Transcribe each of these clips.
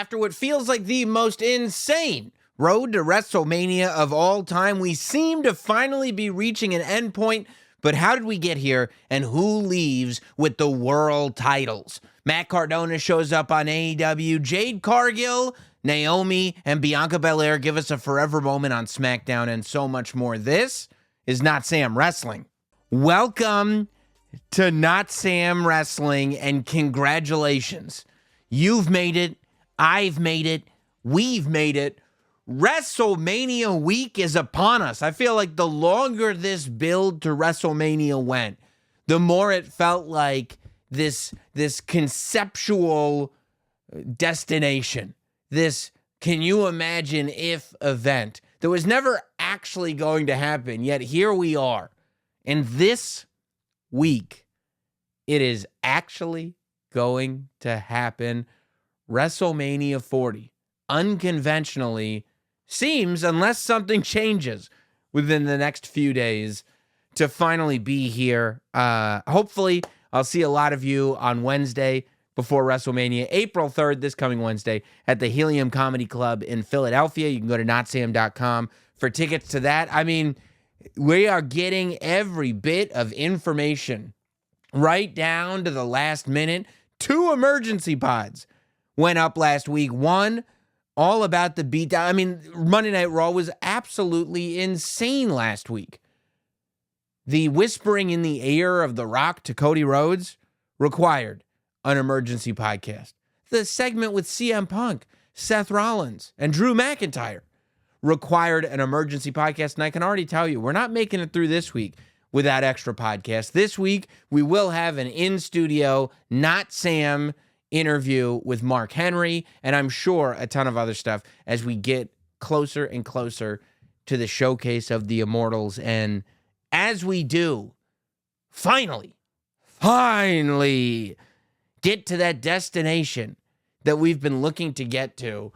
After what feels like the most insane road to WrestleMania of all time, we seem to finally be reaching an endpoint. But how did we get here, and who leaves with the world titles? Matt Cardona shows up on AEW. Jade Cargill, Naomi, and Bianca Belair give us a forever moment on Smackdown, and so much more. This is Notsam Wrestling. Welcome to Notsam Wrestling, and congratulations. You've made it. I've made it. We've made it. WrestleMania week is upon us. I feel like the longer this build to WrestleMania went, the more it felt like this conceptual destination, this can you imagine if event that was never actually going to happen, yet here we are. And this week, it is actually going to happen. WrestleMania 40, unconventionally, seems, unless something changes within the next few days, to finally be here. Hopefully, I'll see a lot of you on Wednesday before WrestleMania, April 3rd, this coming Wednesday, at the Helium Comedy Club in Philadelphia. You can go to notsam.com for tickets to that. I mean, we are getting every bit of information right down to the last minute. 2 emergency pods went up last week. One, all about the beatdown. I mean, Monday Night Raw was absolutely insane last week. The whispering in the ear of The Rock to Cody Rhodes required an emergency podcast. The segment with CM Punk, Seth Rollins, and Drew McIntyre required an emergency podcast. And I can already tell you, we're not making it through this week without extra podcasts. This week, we will have an in-studio, not Sam interview with Mark Henry, and I'm sure a ton of other stuff as we get closer and closer to the showcase of the Immortals. And as we do, finally get to that destination that we've been looking to get to,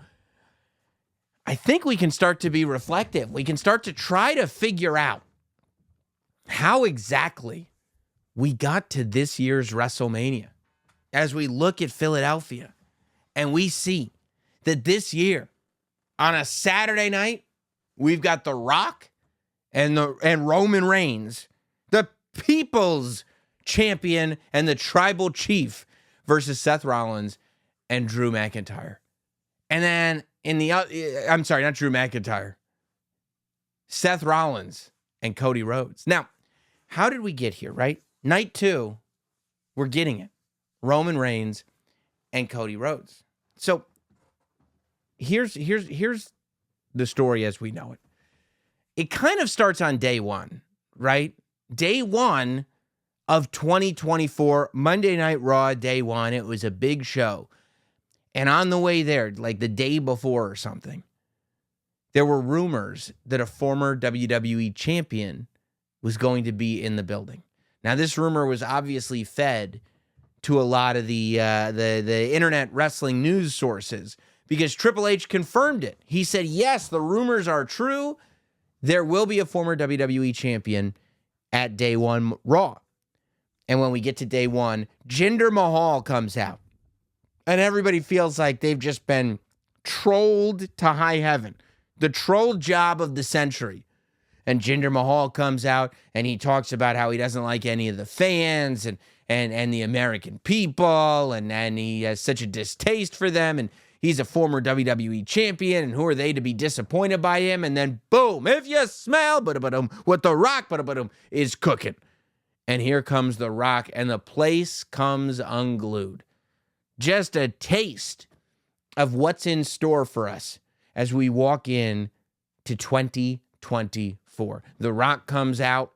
I think we can start to be reflective. We can start to try to figure out how exactly we got to this year's WrestleMania. As we look at Philadelphia and we see that this year on a Saturday night, we've got The Rock and Roman Reigns, the people's champion and the tribal chief, versus Seth Rollins and Drew McIntyre. And then not Drew McIntyre, Seth Rollins and Cody Rhodes. Now, how did we get here, right? Night 2, we're getting it. Roman Reigns and Cody Rhodes. So here's the story as we know it. It kind of starts on day 1, right? Day 1 of 2024, Monday Night Raw, day 1. It was a big show. And on the way there, like the day before or something, there were rumors that a former WWE champion was going to be in the building. Now, this rumor was obviously fed to a lot of the internet wrestling news sources because Triple H confirmed it. He said, yes, the rumors are true. There will be a former WWE champion at day 1 Raw. And when we get to day 1, Jinder Mahal comes out. And everybody feels like they've just been trolled to high heaven. The troll job of the century. And Jinder Mahal comes out and he talks about how he doesn't like any of the fans and the American people, and he has such a distaste for them, and he's a former WWE champion, and who are they to be disappointed by him? And then, boom, if you smell what The Rock is cooking. And here comes The Rock, and the place comes unglued. Just a taste of what's in store for us as we walk in to 2024. The Rock comes out,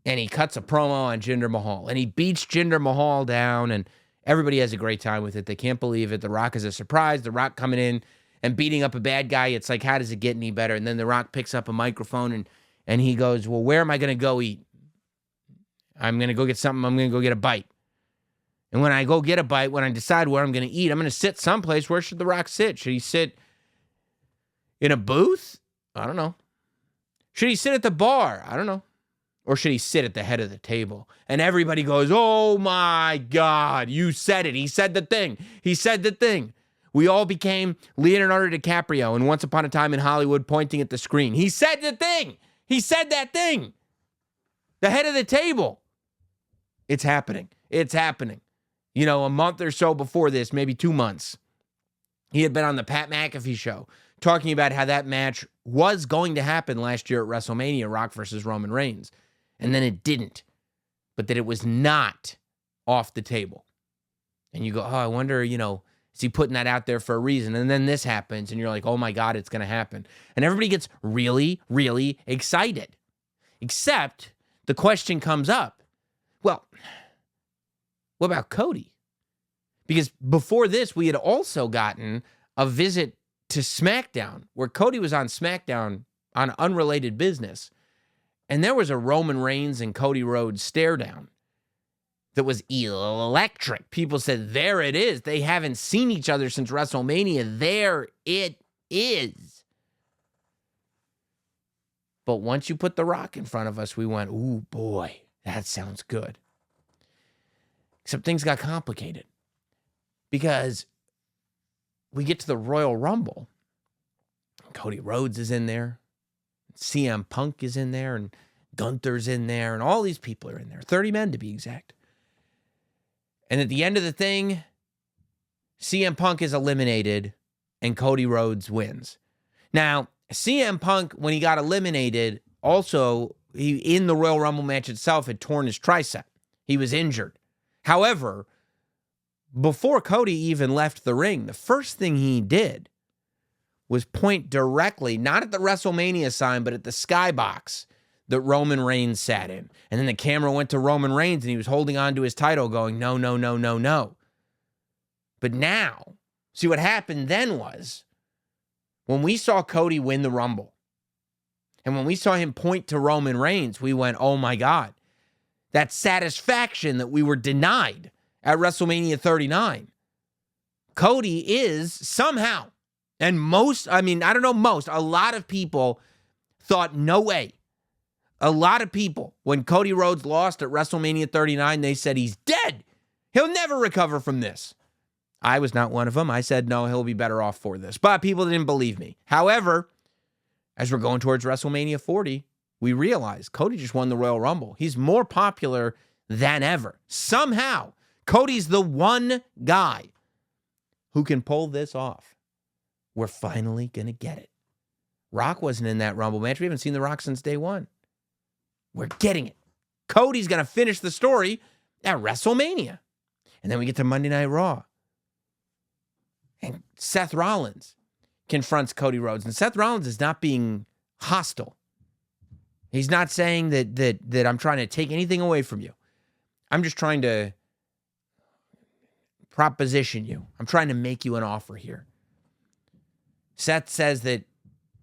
and he cuts a promo on Jinder Mahal, and he beats Jinder Mahal down, and everybody has a great time with it. They can't believe it. The Rock is a surprise. The Rock coming in and beating up a bad guy. It's like, how does it get any better? And then The Rock picks up a microphone, and he goes, well, where am I going to go eat? I'm going to go get something. I'm going to go get a bite. And when I go get a bite, when I decide where I'm going to eat, I'm going to sit someplace. Where should The Rock sit? Should he sit in a booth? I don't know. Should he sit at the bar? I don't know. Or should he sit at the head of the table? And everybody goes, oh my God, you said it. He said the thing. He said the thing. We all became Leonardo DiCaprio in Once Upon a Time in Hollywood pointing at the screen. He said the thing. He said that thing. The head of the table. It's happening. It's happening. You know, a month or so before this, maybe 2 months, he had been on the Pat McAfee show talking about how that match was going to happen last year at WrestleMania, Rock versus Roman Reigns. And then it didn't. But that it was not off the table. And you go, oh, I wonder, you know, is he putting that out there for a reason? And then this happens, and you're like, oh my God, it's going to happen. And everybody gets really, really excited. Except the question comes up, well, what about Cody? Because before this, we had also gotten a visit to SmackDown, where Cody was on SmackDown on unrelated business. And there was a Roman Reigns and Cody Rhodes stare down that was electric. People said, there it is. They haven't seen each other since WrestleMania. There it is. But once you put The Rock in front of us, we went, ooh, boy, that sounds good. Except things got complicated. Because we get to the Royal Rumble. Cody Rhodes is in there. CM Punk is in there. And Gunther's in there. And all these people are in there. 30 men to be exact. And at the end of the thing, CM Punk is eliminated. And Cody Rhodes wins. Now, CM Punk, when he got eliminated, also, he in the Royal Rumble match itself had torn his tricep. He was injured. However, before Cody even left the ring, the first thing he did was point directly, not at the WrestleMania sign, but at the skybox that Roman Reigns sat in. And then the camera went to Roman Reigns, and he was holding on to his title going, no, no, no, no, no. But now, see what happened then was, when we saw Cody win the Rumble, and when we saw him point to Roman Reigns, we went, oh my God, that satisfaction that we were denied at WrestleMania 39. Cody is somehow, and a lot of people thought, no way. A lot of people, when Cody Rhodes lost at WrestleMania 39, they said, he's dead. He'll never recover from this. I was not one of them. I said, no, he'll be better off for this. But people didn't believe me. However, as we're going towards WrestleMania 40, we realize Cody just won the Royal Rumble. He's more popular than ever. Somehow, Cody's the one guy who can pull this off. We're finally going to get it. Rock wasn't in that Rumble match. We haven't seen The Rock since day one. We're getting it. Cody's going to finish the story at WrestleMania. And then we get to Monday Night Raw. And Seth Rollins confronts Cody Rhodes. And Seth Rollins is not being hostile. He's not saying that I'm trying to take anything away from you. I'm just trying to proposition you. I'm trying to make you an offer here. Seth says that,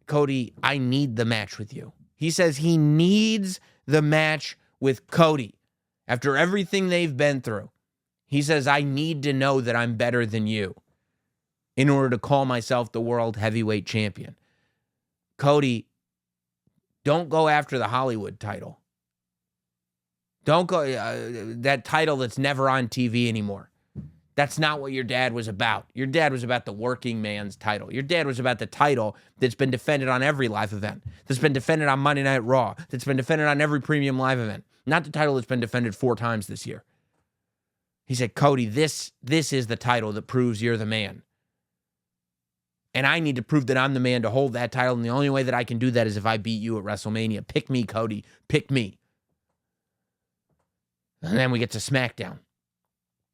Cody, I need the match with you. He says he needs the match with Cody. After everything they've been through, he says, I need to know that I'm better than you in order to call myself the world heavyweight champion. Cody, don't go after the Hollywood title. Don't go, that title that's never on TV anymore. That's not what your dad was about. Your dad was about the working man's title. Your dad was about the title that's been defended on every live event, that's been defended on Monday Night Raw, that's been defended on every premium live event. Not the title that's been defended 4 times this year. He said, Cody, this is the title that proves you're the man. And I need to prove that I'm the man to hold that title. And the only way that I can do that is if I beat you at WrestleMania. Pick me, Cody. Pick me. And then we get to SmackDown.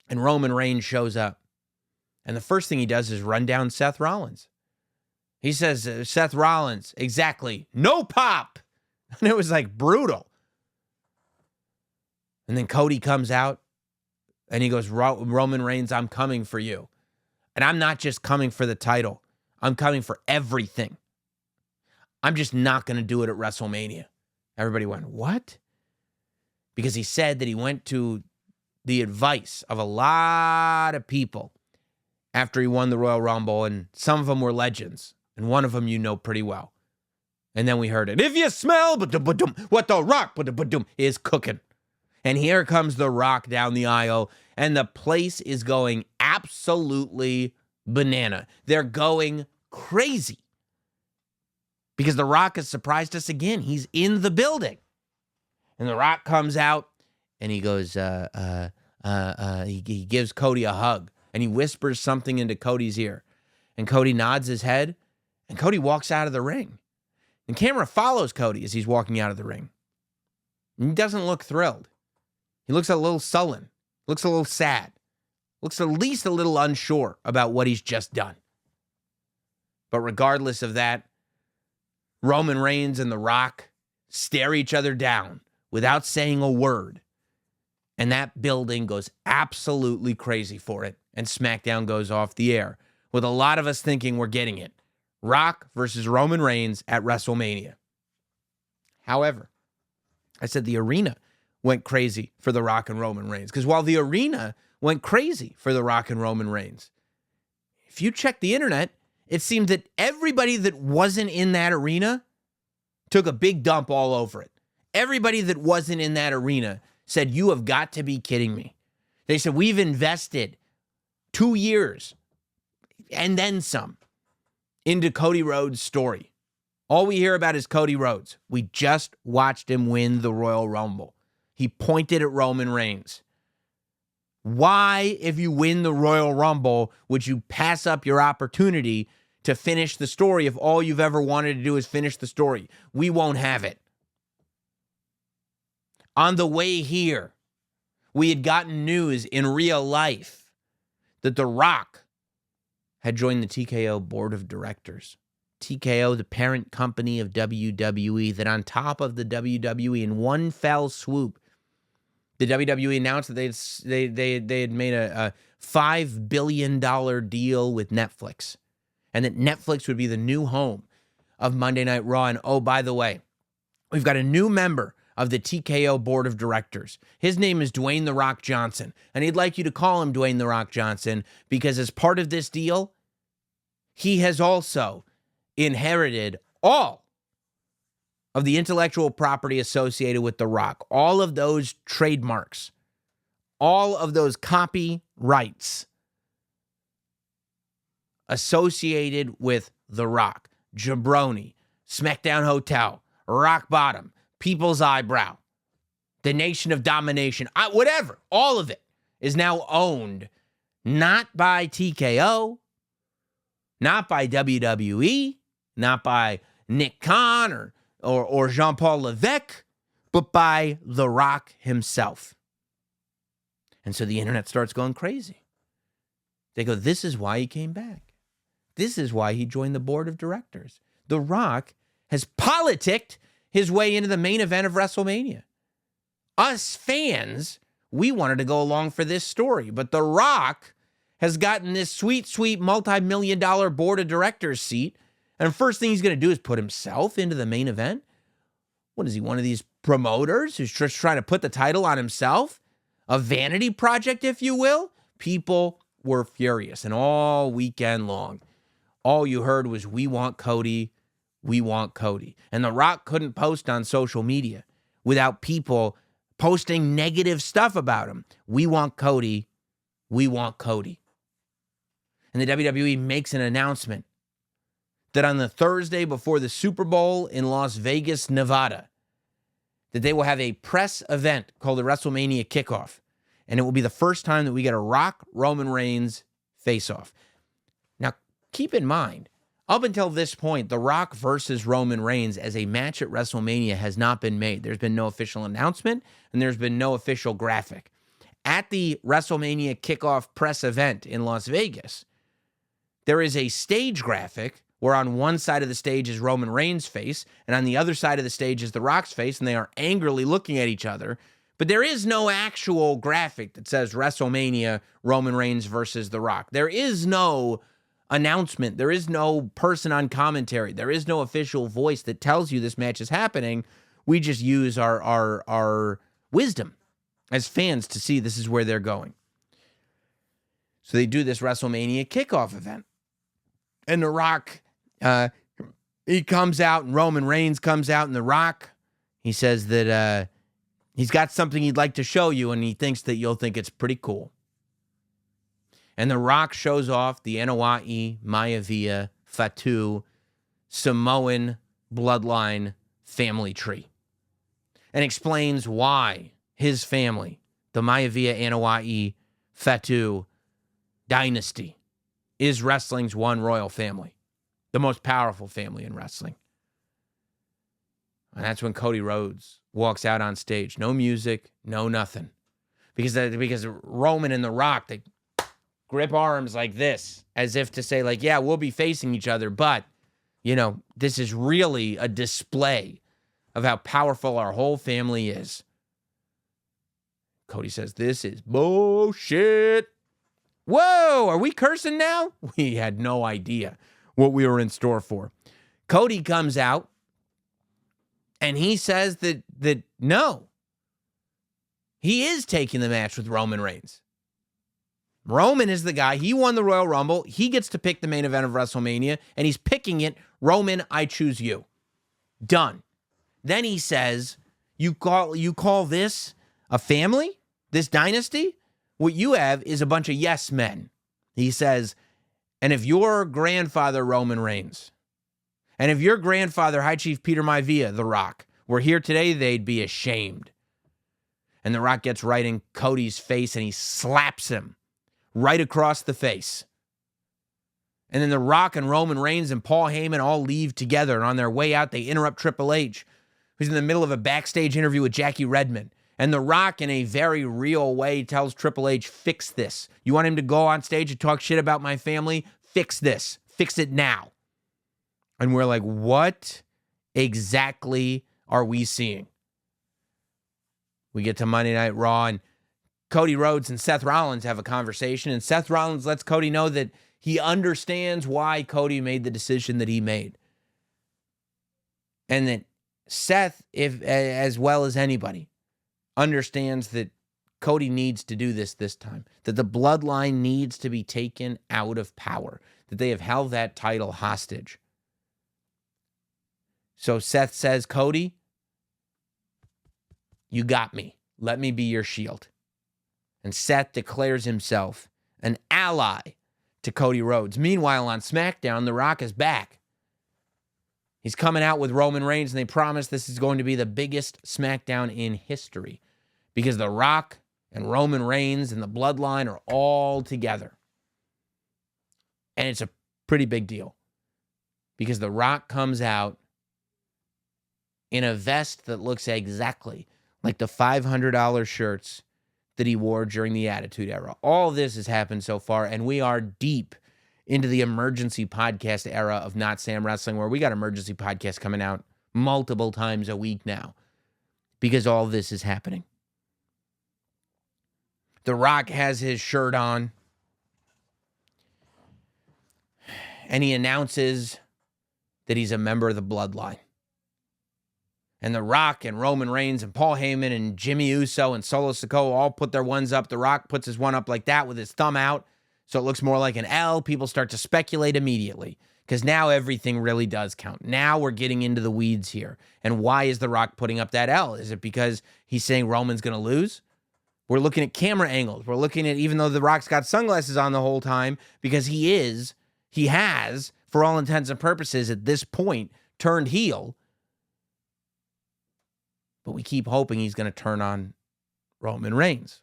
And Roman Reigns shows up. And the first thing he does is run down Seth Rollins. He says, Seth Rollins, exactly, no pop. And it was like brutal. And then Cody comes out and he goes, Roman Reigns, I'm coming for you. And I'm not just coming for the title. I'm coming for everything. I'm just not going to do it at WrestleMania. Everybody went, what? Because he said that he went to the advice of a lot of people after he won the Royal Rumble, and some of them were legends, and one of them you know pretty well. And then we heard it. If you smell what the Rock is cooking. And here comes the Rock down the aisle, and the place is going absolutely banana. They're going crazy. Because the Rock has surprised us again. He's in the building. And the Rock comes out, and he goes, he gives Cody a hug, and he whispers something into Cody's ear. And Cody nods his head, and Cody walks out of the ring. And camera follows Cody as he's walking out of the ring. And he doesn't look thrilled. He looks a little sullen, looks a little sad, looks at least a little unsure about what he's just done. But regardless of that, Roman Reigns and The Rock stare each other down without saying a word. And that building goes absolutely crazy for it. And SmackDown goes off the air with a lot of us thinking we're getting it. Rock versus Roman Reigns at WrestleMania. However, I said the arena went crazy for The Rock and Roman Reigns. Because while the arena went crazy for The Rock and Roman Reigns, if you check the internet, it seemed that everybody that wasn't in that arena took a big dump all over it. Everybody that wasn't in that arena said, you have got to be kidding me. They said, we've invested 2 years and then some into Cody Rhodes' story. All we hear about is Cody Rhodes. We just watched him win the Royal Rumble. He pointed at Roman Reigns. Why, if you win the Royal Rumble, would you pass up your opportunity to finish the story if all you've ever wanted to do is finish the story? We won't have it. On the way here, we had gotten news in real life that The Rock had joined the TKO board of directors. TKO, the parent company of WWE, that on top of the WWE, in one fell swoop, the WWE announced that they had made a $5 billion deal with Netflix, and that Netflix would be the new home of Monday Night Raw. And oh, by the way, we've got a new member of the TKO board of directors. His name is Dwayne The Rock Johnson, and he'd like you to call him Dwayne The Rock Johnson because as part of this deal, he has also inherited all of the intellectual property associated with The Rock, all of those trademarks, all of those copyrights associated with The Rock, Jabroni, Smackdown Hotel, Rock Bottom, People's Eyebrow, the Nation of Domination, whatever, all of it is now owned not by TKO, not by WWE, not by Nick Khan or Jean-Paul Levesque, but by The Rock himself. And so the internet starts going crazy. They go, this is why he came back. This is why he joined the board of directors. The Rock has politicked his way into the main event of WrestleMania. Us fans, we wanted to go along for this story, but The Rock has gotten this sweet, sweet multi-million-dollar board of directors seat, and the first thing he's going to do is put himself into the main event? What is he, one of these promoters who's just trying to put the title on himself? A vanity project, if you will? People were furious, and all weekend long, all you heard was, we want Cody, we want Cody. And The Rock couldn't post on social media without people posting negative stuff about him. We want Cody, we want Cody. And the WWE makes an announcement that on the Thursday before the Super Bowl in Las Vegas, Nevada, that they will have a press event called the WrestleMania Kickoff. And it will be the first time that we get a Rock Roman Reigns face-off. Now, keep in mind, up until this point, The Rock versus Roman Reigns as a match at WrestleMania has not been made. There's been no official announcement, and there's been no official graphic. At the WrestleMania Kickoff press event in Las Vegas, there is a stage graphic where on one side of the stage is Roman Reigns' face, and on the other side of the stage is The Rock's face, and they are angrily looking at each other. But there is no actual graphic that says WrestleMania, Roman Reigns versus The Rock. There is no announcement. There is no person on commentary. There is no official voice that tells you this match is happening. We just use our wisdom as fans to see this is where they're going. So they do this WrestleMania kickoff event. And The Rock he comes out, and Roman Reigns comes out, and The Rock, he says that he's got something he'd like to show you, and he thinks that you'll think it's pretty cool. And The Rock shows off the Anoa'i, Maivia, Fatu, Samoan bloodline family tree and explains why his family, the Maivia, Anoa'i, Fatu dynasty, is wrestling's one royal family, the most powerful family in wrestling. And that's when Cody Rhodes walks out on stage. No music, no nothing. Because Roman and The Rock, they grip arms like this, as if to say, like, yeah, we'll be facing each other, but, you know, this is really a display of how powerful our whole family is. Cody says, this is bullshit. Whoa, are we cursing now? We had no idea what we were in store for. Cody comes out, and he says that no, he is taking the match with Roman Reigns. Roman is the guy. He won the Royal Rumble. He gets to pick the main event of WrestleMania, and he's picking it. Roman, I choose you. Done. Then he says, you call this a family? This dynasty? What you have is a bunch of yes men. He says, and if your grandfather, Roman Reigns, and if your grandfather, High Chief Peter Maivia, The Rock, were here today, they'd be ashamed. And The Rock gets right in Cody's face, and he slaps him right across the face. And then The Rock and Roman Reigns and Paul Heyman all leave together. And on their way out, they interrupt Triple H, who's in the middle of a backstage interview with Jackie Redmond. And The Rock, in a very real way, tells Triple H, fix this. You want him to go on stage and talk shit about my family? Fix this. Fix it now. And we're like, what exactly are we seeing? We get to Monday Night Raw, and Cody Rhodes and Seth Rollins have a conversation, and Seth Rollins lets Cody know that he understands why Cody made the decision that he made. And that Seth, if as well as anybody, understands that Cody needs to do this time, that the bloodline needs to be taken out of power, that they have held that title hostage. So Seth says, Cody, you got me. Let me be your shield. And Seth declares himself an ally to Cody Rhodes. Meanwhile, on Smackdown, The Rock is back. He's coming out with Roman Reigns, and they promise this is going to be the biggest Smackdown in history because The Rock and Roman Reigns and the bloodline are all together. And it's a pretty big deal because The Rock comes out in a vest that looks exactly like the $500 shirts that he wore during the Attitude Era. All this has happened so far, and we are deep into the emergency podcast era of Notsam Wrestling, where we got emergency podcasts coming out multiple times a week now because all this is happening. The Rock has his shirt on, and he announces that he's a member of the bloodline. And The Rock and Roman Reigns and Paul Heyman and Jimmy Uso and Solo Sikoa all put their ones up. The Rock puts his one up like that with his thumb out, so it looks more like an L. People start to speculate immediately because now everything really does count. Now we're getting into the weeds here. And why is The Rock putting up that L? Is it because he's saying Roman's going to lose? We're looking at camera angles. We're looking at, even though The Rock's got sunglasses on the whole time, because he has, for all intents and purposes at this point, turned heel. But we keep hoping he's going to turn on Roman Reigns.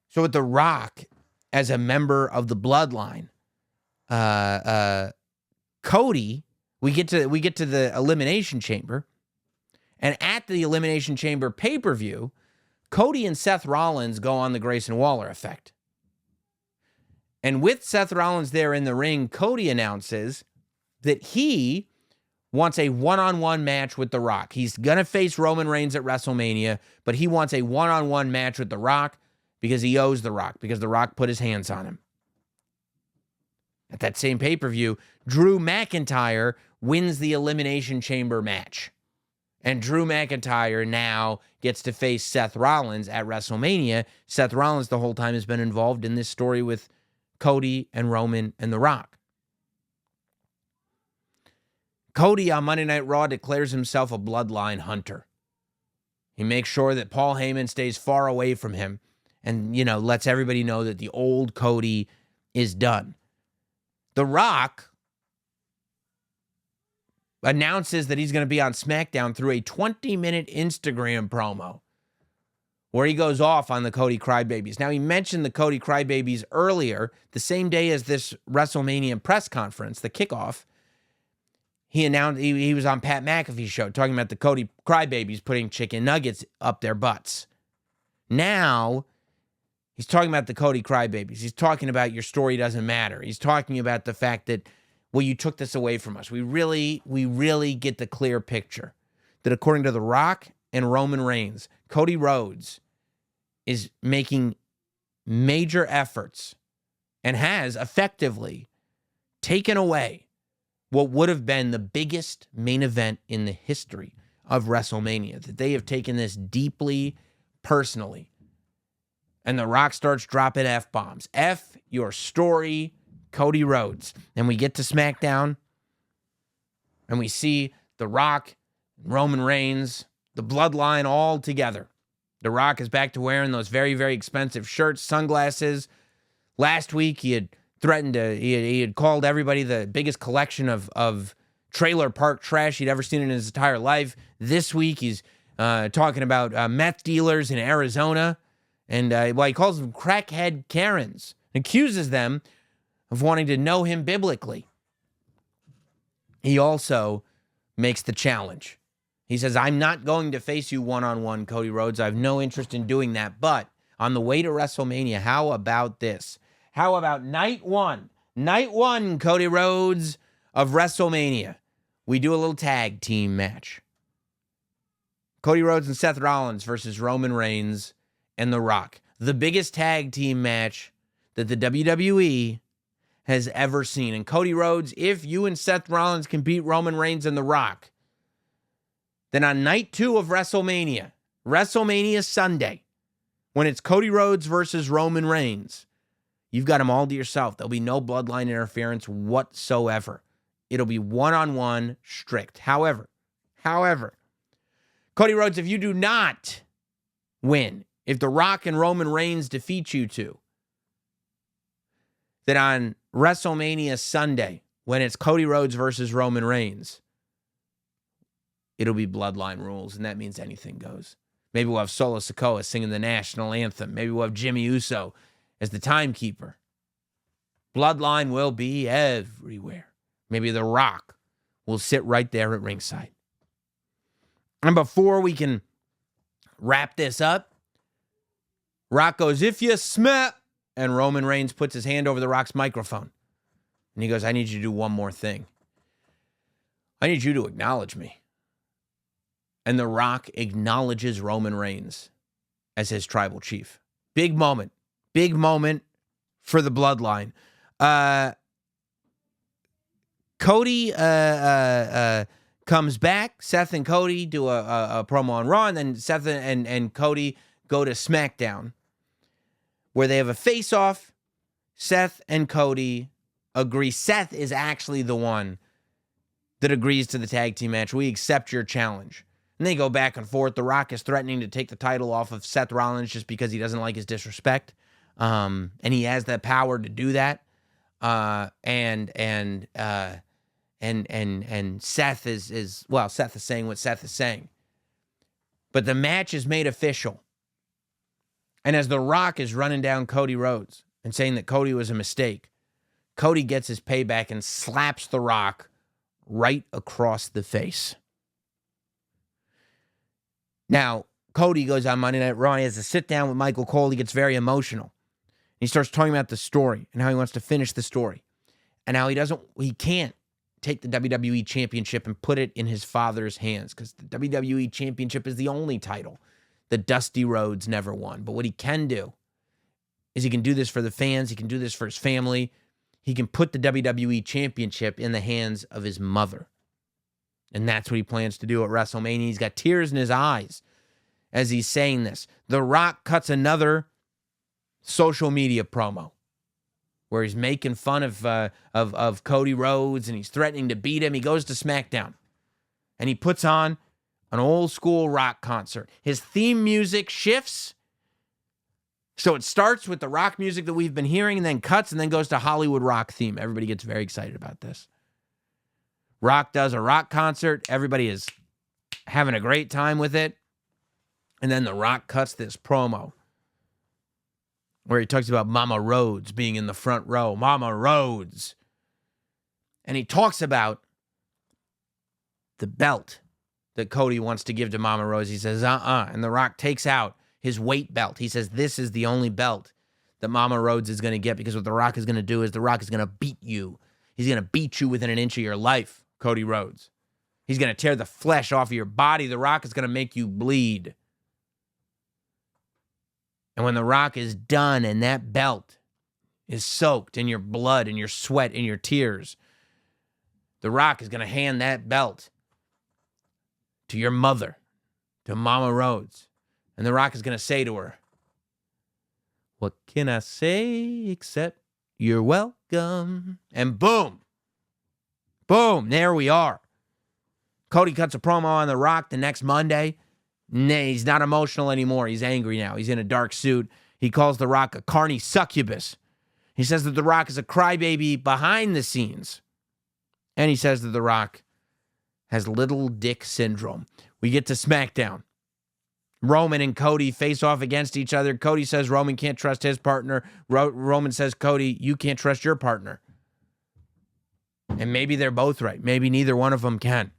So with The Rock as a member of the bloodline, Cody, we get to the Elimination Chamber. And at the Elimination Chamber pay-per-view, Cody and Seth Rollins go on the Grayson Waller effect. And with Seth Rollins there in the ring, Cody announces that he wants a one-on-one match with The Rock. He's going to face Roman Reigns at WrestleMania, but he wants a one-on-one match with The Rock because he owes The Rock, because The Rock put his hands on him. At that same pay-per-view, Drew McIntyre wins the Elimination Chamber match. And Drew McIntyre now gets to face Seth Rollins at WrestleMania. Seth Rollins the whole time has been involved in this story with Cody and Roman and The Rock. Cody on Monday Night Raw declares himself a bloodline hunter. He makes sure that Paul Heyman stays far away from him and, lets everybody know that the old Cody is done. The Rock announces that he's going to be on Smackdown through a 20-minute Instagram promo where he goes off on the Cody Crybabies. Now, he mentioned the Cody Crybabies earlier, the same day as this WrestleMania press conference, the kickoff. He announced he was on Pat McAfee's show talking about the Cody Crybabies putting chicken nuggets up their butts. Now, he's talking about the Cody Crybabies. He's talking about your story doesn't matter. He's talking about the fact that, well, you took this away from us. We really get the clear picture that according to The Rock and Roman Reigns, Cody Rhodes is making major efforts and has effectively taken away what would have been the biggest main event in the history of WrestleMania, that they have taken this deeply personally. And The Rock starts dropping F-bombs. F your story, Cody Rhodes. And we get to SmackDown, and we see The Rock, Roman Reigns, the bloodline all together. The Rock is back to wearing those very, very expensive shirts, sunglasses. Last week, he had threatened to, he had called everybody the biggest collection of trailer park trash he'd ever seen in his entire life. This week, he's talking about meth dealers in Arizona. And, he calls them crackhead Karens. Accuses them of wanting to know him biblically. He also makes the challenge. He says, I'm not going to face you one-on-one, Cody Rhodes. I have no interest in doing that. But on the way to WrestleMania, how about this? How about night one, Cody Rhodes of WrestleMania? We do a little tag team match. Cody Rhodes and Seth Rollins versus Roman Reigns and The Rock. The biggest tag team match that the WWE has ever seen. And Cody Rhodes, if you and Seth Rollins can beat Roman Reigns and The Rock, then on night 2 of WrestleMania Sunday, when it's Cody Rhodes versus Roman Reigns, you've got them all to yourself. There'll be no bloodline interference whatsoever. It'll be one-on-one strict. However, Cody Rhodes, if you do not win, if The Rock and Roman Reigns defeat you two, then on WrestleMania Sunday, when it's Cody Rhodes versus Roman Reigns, it'll be bloodline rules, and that means anything goes. Maybe we'll have Solo Sikoa singing the national anthem. Maybe we'll have Jimmy Uso as the timekeeper. Bloodline will be everywhere. Maybe The Rock will sit right there at ringside. And before we can wrap this up, Rock goes, if you smack, and Roman Reigns puts his hand over The Rock's microphone. And he goes, I need you to do one more thing. I need you to acknowledge me. And The Rock acknowledges Roman Reigns as his tribal chief. Big moment for the bloodline. Cody comes back. Seth and Cody do a promo on Raw, and then Seth and Cody go to SmackDown, where they have a face-off. Seth and Cody agree. Seth is actually the one that agrees to the tag team match. We accept your challenge. And they go back and forth. The Rock is threatening to take the title off of Seth Rollins just because he doesn't like his disrespect. And he has the power to do that. And Seth is Seth is saying what Seth is saying. But the match is made official. And as The Rock is running down Cody Rhodes and saying that Cody was a mistake, Cody gets his payback and slaps The Rock right across the face. Now, Cody goes on Monday Night Raw. He has a sit down with Michael Cole. He gets very emotional. He starts talking about the story and how he wants to finish the story. And how he can't take the WWE Championship and put it in his father's hands, because the WWE Championship is the only title that Dusty Rhodes never won. But what he can do is he can do this for the fans. He can do this for his family. He can put the WWE Championship in the hands of his mother. And that's what he plans to do at WrestleMania. He's got tears in his eyes as he's saying this. The Rock cuts another social media promo where he's making fun of Cody Rhodes and he's threatening to beat him. He goes to Smackdown and he puts on an old school rock concert. His theme music shifts. So it starts with the rock music that we've been hearing and then cuts and then goes to Hollywood rock theme. Everybody gets very excited about this. Rock does a rock concert. Everybody is having a great time with it. And then The Rock cuts this promo where he talks about Mama Rhodes being in the front row. Mama Rhodes. And he talks about the belt that Cody wants to give to Mama Rhodes. He says, And The Rock takes out his weight belt. He says, this is the only belt that Mama Rhodes is going to get, because what The Rock is going to do is The Rock is going to beat you. He's going to beat you within an inch of your life, Cody Rhodes. He's going to tear the flesh off of your body. The Rock is going to make you bleed. And when The Rock is done and that belt is soaked in your blood and your sweat and your tears, The Rock is going to hand that belt to your mother, to Mama Rhodes. And The Rock is going to say to her, what can I say except you're welcome? And boom. Boom. There we are. Cody cuts a promo on The Rock the next Monday. He's not emotional anymore. He's angry now. He's in a dark suit. He calls The Rock a carny succubus. He says that The Rock is a crybaby behind the scenes. And he says that The Rock has little dick syndrome. We get to SmackDown. Roman and Cody face off against each other. Cody says Roman can't trust his partner. Roman says, Cody, you can't trust your partner. And maybe they're both right. Maybe neither one of them can.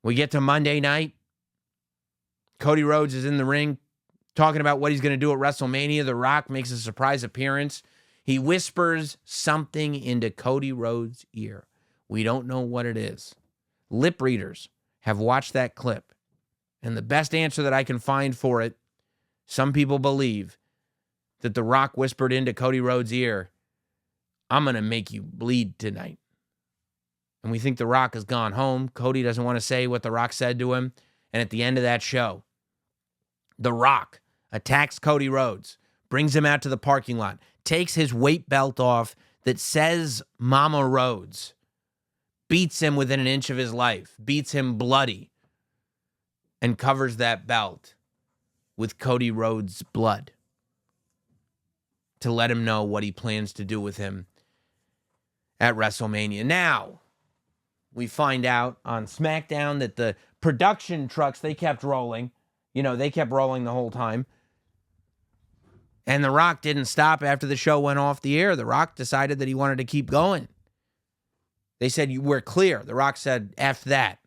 We get to Monday night. Cody Rhodes is in the ring talking about what he's going to do at WrestleMania. The Rock makes a surprise appearance. He whispers something into Cody Rhodes' ear. We don't know what it is. Lip readers have watched that clip. And the best answer that I can find for it, some people believe that The Rock whispered into Cody Rhodes' ear, I'm going to make you bleed tonight. And we think The Rock has gone home. Cody doesn't want to say what The Rock said to him. And at the end of that show, The Rock attacks Cody Rhodes, brings him out to the parking lot, takes his weight belt off that says Mama Rhodes, beats him within an inch of his life, beats him bloody, and covers that belt with Cody Rhodes' blood to let him know what he plans to do with him at WrestleMania. Now, we find out on SmackDown that the production trucks, they kept rolling. They kept rolling the whole time. And The Rock didn't stop after the show went off the air. The Rock decided that he wanted to keep going. They said, we're clear. The Rock said, F that.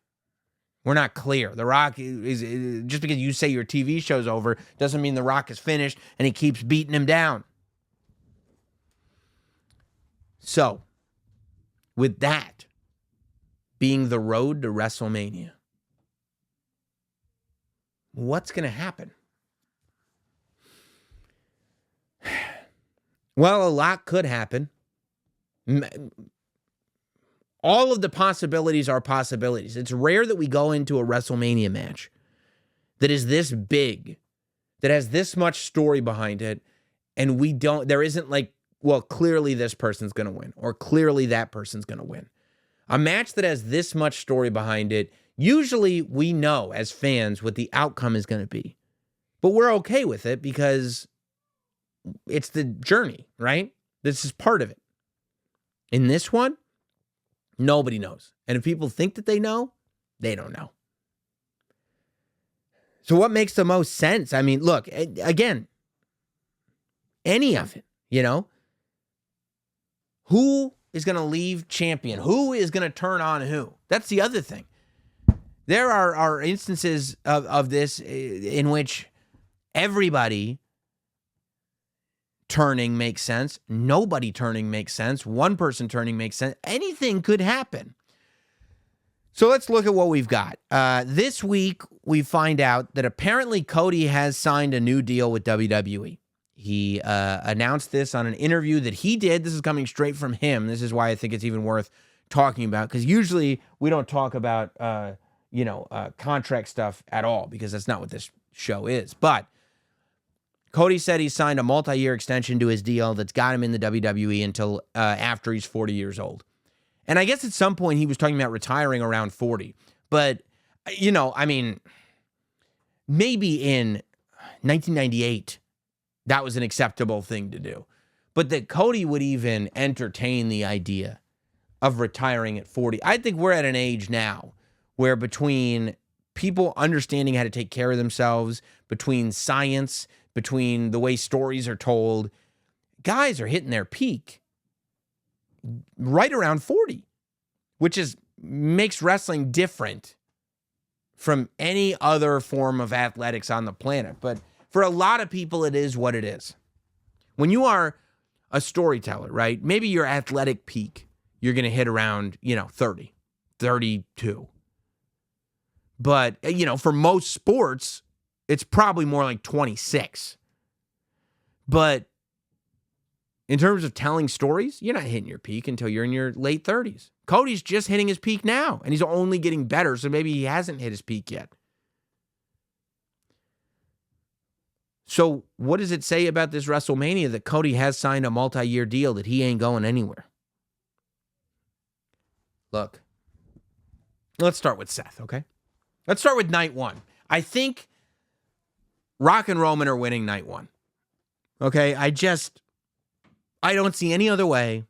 We're not clear. The Rock is just because you say your TV show's over doesn't mean The Rock is finished, and he keeps beating him down. So, with that being the road to WrestleMania, what's going to happen? Well, a lot could happen. All of the possibilities are possibilities. It's rare that we go into a WrestleMania match that is this big, that has this much story behind it, and there isn't like, well, clearly this person's going to win, or clearly that person's going to win. A match that has this much story behind it, usually we know as fans what the outcome is going to be. But we're okay with it because it's the journey, right? This is part of it. In this one, nobody knows. And if people think that they know, they don't know. So what makes the most sense? I mean, look, again, any of it, Who is going to leave champion? Who is going to turn on who? That's the other thing. There are instances of this in which everybody turning makes sense. Nobody turning makes sense. One person turning makes sense. Anything could happen. So let's look at what we've got. This week, we find out that apparently Cody has signed a new deal with WWE. He announced this on an interview that he did. This is coming straight from him. This is why I think it's even worth talking about, because usually we don't talk about, contract stuff at all, because that's not what this show is. But Cody said he signed a multi-year extension to his deal that's got him in the WWE until after he's 40 years old. And I guess at some point he was talking about retiring around 40. But, I mean, maybe in 1998, that was an acceptable thing to do. But that Cody would even entertain the idea of retiring at 40. I think we're at an age now where between people understanding how to take care of themselves, between science, between the way stories are told, guys are hitting their peak right around 40, which makes wrestling different from any other form of athletics on the planet. But for a lot of people, it is what it is. When you are a storyteller, right? Maybe your athletic peak, you're going to hit around, 30, 32. But, for most sports, it's probably more like 26. But in terms of telling stories, you're not hitting your peak until you're in your late 30s. Cody's just hitting his peak now, and he's only getting better, so maybe he hasn't hit his peak yet. So what does it say about this WrestleMania that Cody has signed a multi-year deal that he ain't going anywhere? Look, let's start with Seth, okay? Let's start with night one. I think Rock and Roman are winning night one. Okay? I don't see any other way.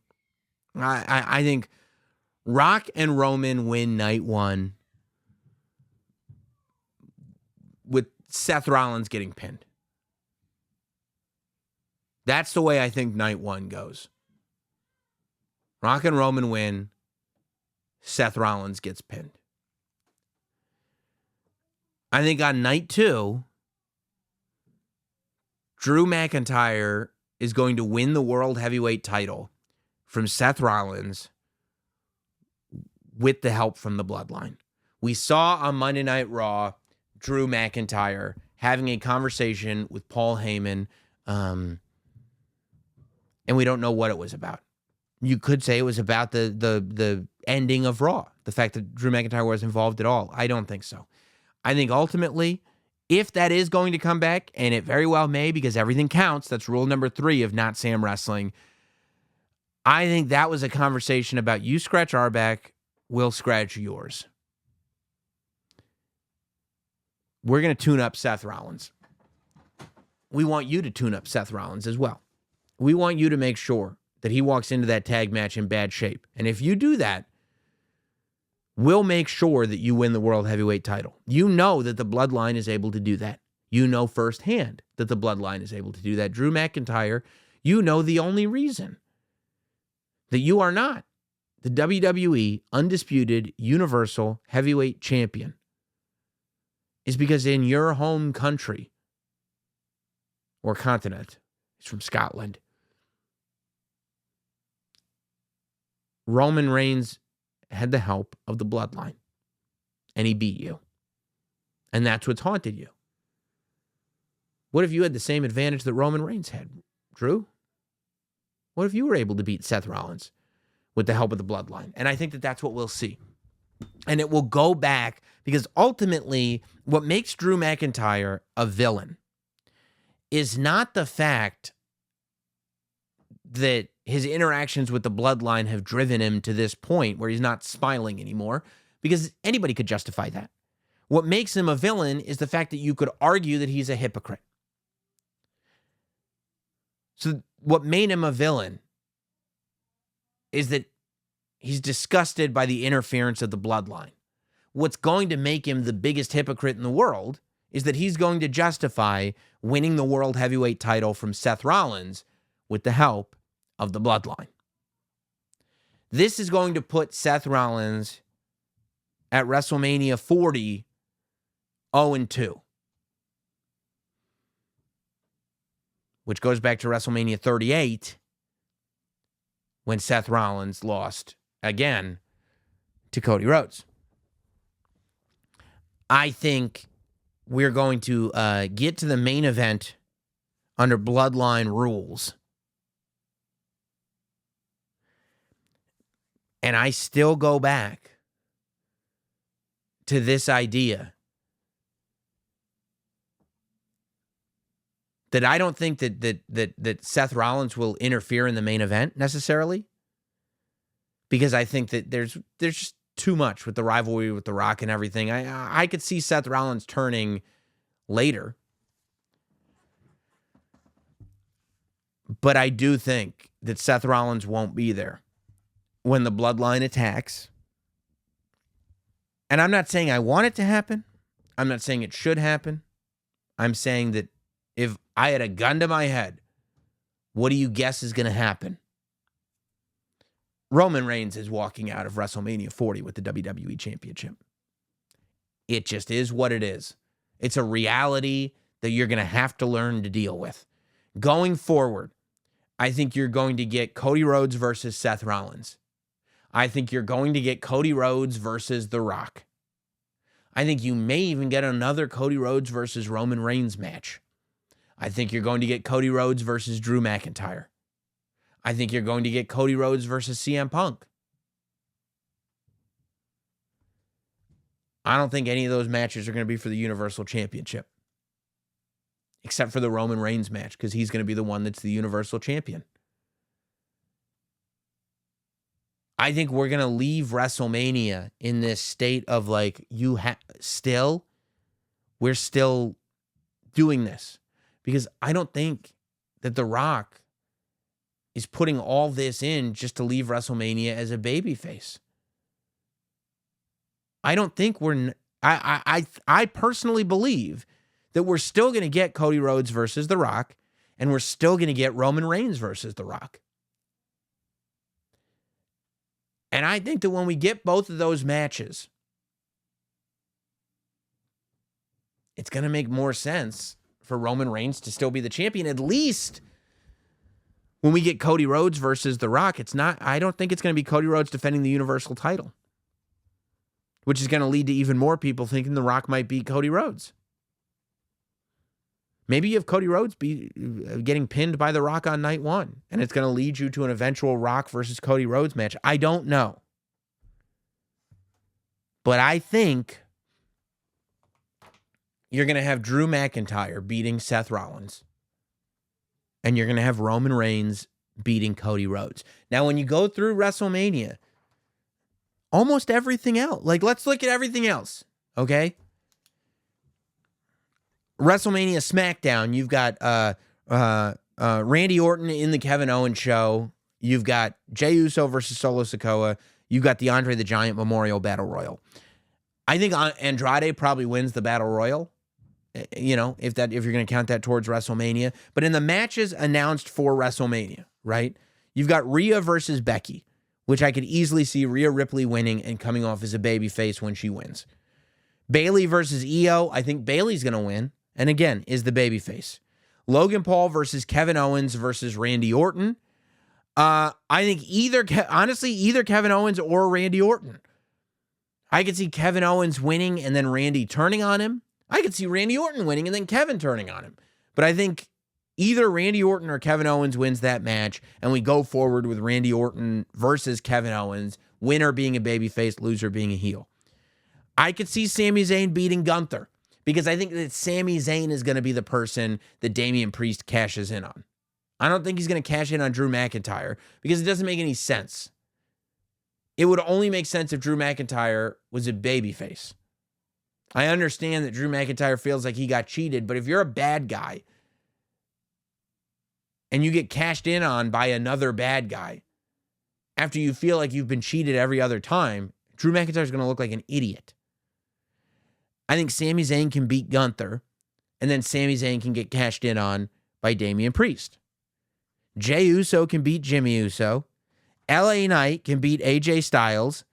I think Rock and Roman win night one with Seth Rollins getting pinned. That's the way I think night one goes. Rock and Roman win. Seth Rollins gets pinned. I think on night two, Drew McIntyre is going to win the World Heavyweight title from Seth Rollins with the help from the Bloodline. We saw on Monday Night Raw, Drew McIntyre having a conversation with Paul Heyman, and we don't know what it was about. You could say it was about the ending of Raw, the fact that Drew McIntyre was involved at all. I don't think so. I think ultimately, if that is going to come back, and it very well may because everything counts, that's rule number 3 of Notsam Wrestling, I think that was a conversation about you scratch our back, we'll scratch yours. We're going to tune up Seth Rollins. We want you to tune up Seth Rollins as well. We want you to make sure that he walks into that tag match in bad shape. And if you do that, we'll make sure that you win the World Heavyweight title. You know that the Bloodline is able to do that. You know firsthand that the Bloodline is able to do that. Drew McIntyre, you know the only reason that you are not the WWE Undisputed Universal Heavyweight Champion is because in your home country or continent, he's from Scotland, Roman Reigns had the help of the Bloodline, and he beat you. And that's what's haunted you. What if you had the same advantage that Roman Reigns had, Drew? What if you were able to beat Seth Rollins with the help of the Bloodline? And I think that that's what we'll see. And it will go back because ultimately what makes Drew McIntyre a villain is not the fact that his interactions with the Bloodline have driven him to this point where he's not smiling anymore, because anybody could justify that. What makes him a villain is the fact that you could argue that he's a hypocrite. So what made him a villain is that he's disgusted by the interference of the Bloodline. What's going to make him the biggest hypocrite in the world is that he's going to justify winning the World Heavyweight title from Seth Rollins with the help of the Bloodline. This is going to put Seth Rollins at WrestleMania 40 0-2. Which goes back to WrestleMania 38 when Seth Rollins lost again to Cody Rhodes. I think we're going to get to the main event under Bloodline rules. And I still go back to this idea that I don't think that Seth Rollins will interfere in the main event necessarily, because I think that there's just too much with the rivalry with The Rock and everything. I could see Seth Rollins turning later, but I do think that Seth Rollins won't be there when the bloodline attacks. And I'm not saying I want it to happen. I'm not saying it should happen. I'm saying that if I had a gun to my head, what do you guess is going to happen? Roman Reigns is walking out of WrestleMania 40 with the WWE Championship. It just is what it is. It's a reality that you're going to have to learn to deal with. Going forward, I think you're going to get Cody Rhodes versus Seth Rollins. I think you're going to get Cody Rhodes versus The Rock. I think you may even get another Cody Rhodes versus Roman Reigns match. I think you're going to get Cody Rhodes versus Drew McIntyre. I think you're going to get Cody Rhodes versus CM Punk. I don't think any of those matches are going to be for the Universal Championship. Except for the Roman Reigns match, because he's going to be the one that's the Universal Champion. I think we're going to leave WrestleMania in this state of like, we're still doing this. Because I don't think that The Rock is putting all this in just to leave WrestleMania as a babyface. I don't think I personally believe that we're still going to get Cody Rhodes versus The Rock, and we're still going to get Roman Reigns versus The Rock. And I think that when we get both of those matches, it's going to make more sense for Roman Reigns to still be the champion. At least when we get Cody Rhodes versus The Rock, I don't think it's going to be Cody Rhodes defending the Universal title, which is going to lead to even more people thinking The Rock might beat Cody Rhodes. Maybe you have Cody Rhodes getting pinned by The Rock on night one, and it's going to lead you to an eventual Rock versus Cody Rhodes match. I don't know. But I think you're going to have Drew McIntyre beating Seth Rollins, and you're going to have Roman Reigns beating Cody Rhodes. Now, when you go through WrestleMania, almost everything else, like let's look at everything else, okay? WrestleMania SmackDown, you've got Randy Orton in the Kevin Owens show. You've got Jey Uso versus Solo Sikoa. You've got the Andre the Giant Memorial Battle Royal. I think Andrade probably wins the Battle Royal, you know, if you're going to count that towards WrestleMania. But in the matches announced for WrestleMania, right, you've got Rhea versus Becky, which I could easily see Rhea Ripley winning and coming off as a babyface when she wins. Bayley versus Io, I think Bayley's going to win. And again, is the babyface. Logan Paul versus Kevin Owens versus Randy Orton. I think either Kevin Owens or Randy Orton. I could see Kevin Owens winning and then Randy turning on him. I could see Randy Orton winning and then Kevin turning on him. But I think either Randy Orton or Kevin Owens wins that match, and we go forward with Randy Orton versus Kevin Owens, winner being a babyface, loser being a heel. I could see Sami Zayn beating Gunther, because I think that Sami Zayn is going to be the person that Damian Priest cashes in on. I don't think he's going to cash in on Drew McIntyre because it doesn't make any sense. It would only make sense if Drew McIntyre was a babyface. I understand that Drew McIntyre feels like he got cheated, but if you're a bad guy and you get cashed in on by another bad guy after you feel like you've been cheated every other time, Drew McIntyre is going to look like an idiot. I think Sami Zayn can beat Gunther, and then Sami Zayn can get cashed in on by Damian Priest. Jey Uso can beat Jimmy Uso. LA Knight can beat AJ Styles.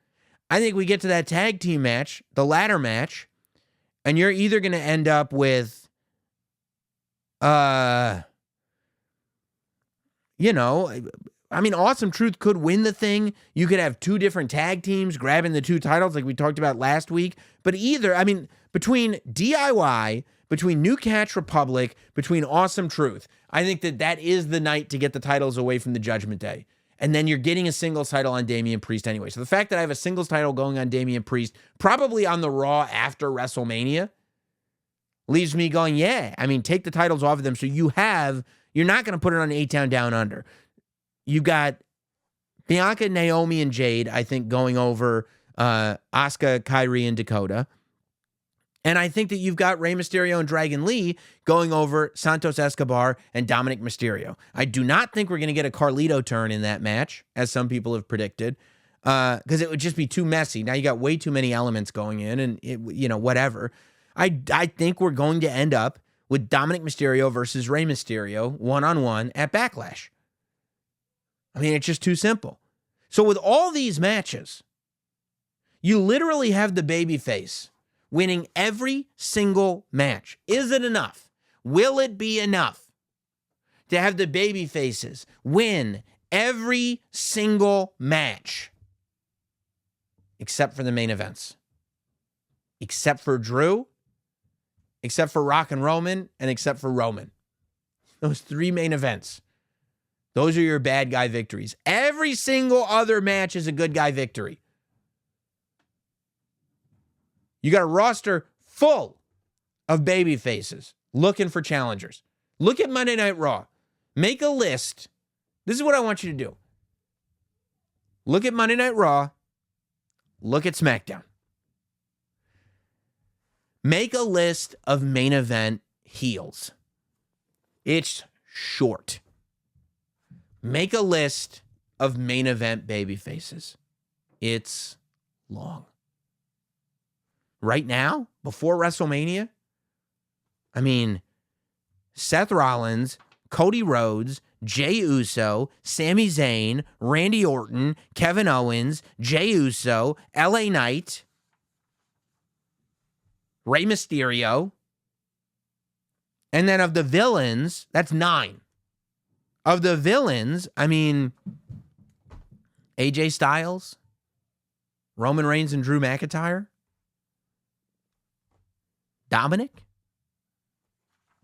I think we get to that tag team match, the ladder match, and you're either going to end up with, Awesome Truth could win the thing. You could have two different tag teams grabbing the two titles like we talked about last week. But between DIY, between New Catch Republic, between Awesome Truth, I think that is the night to get the titles away from the Judgment Day. And then you're getting a singles title on Damian Priest anyway. So the fact that I have a singles title going on Damian Priest, probably on the Raw after WrestleMania, leaves me going, yeah, I mean, take the titles off of them. So you're not going to put it on A-Town Down Under. You got Bianca, Naomi, and Jade, I think, going over Asuka, Kairi, and Dakota. And I think that you've got Rey Mysterio and Dragon Lee going over Santos Escobar and Dominic Mysterio. I do not think we're going to get a Carlito turn in that match, as some people have predicted, because it would just be too messy. Now you got way too many elements going in, and whatever. I think we're going to end up with Dominic Mysterio versus Rey Mysterio one-on-one at Backlash. I mean, it's just too simple. So with all these matches, you literally have the babyface winning every single match. Is it enough? Will it be enough to have the babyfaces win every single match? Except for the main events. Except for Drew, except for Rock and Roman, and except for Roman. Those 3 main events. Those are your bad guy victories. Every single other match is a good guy victory. You got a roster full of baby faces looking for challengers. Look at Monday Night Raw. Make a list. This is what I want you to do. Look at Monday Night Raw. Look at Smackdown. Make a list of main event heels. It's short. Make a list of main event baby faces. It's long. Right now, before WrestleMania, I mean, Seth Rollins, Cody Rhodes, Jey Uso, Sami Zayn, Randy Orton, Kevin Owens, Jey Uso, LA Knight, Rey Mysterio, and then of the villains, that's 9. Of the villains, I mean, AJ Styles, Roman Reigns and Drew McIntyre, Dominic,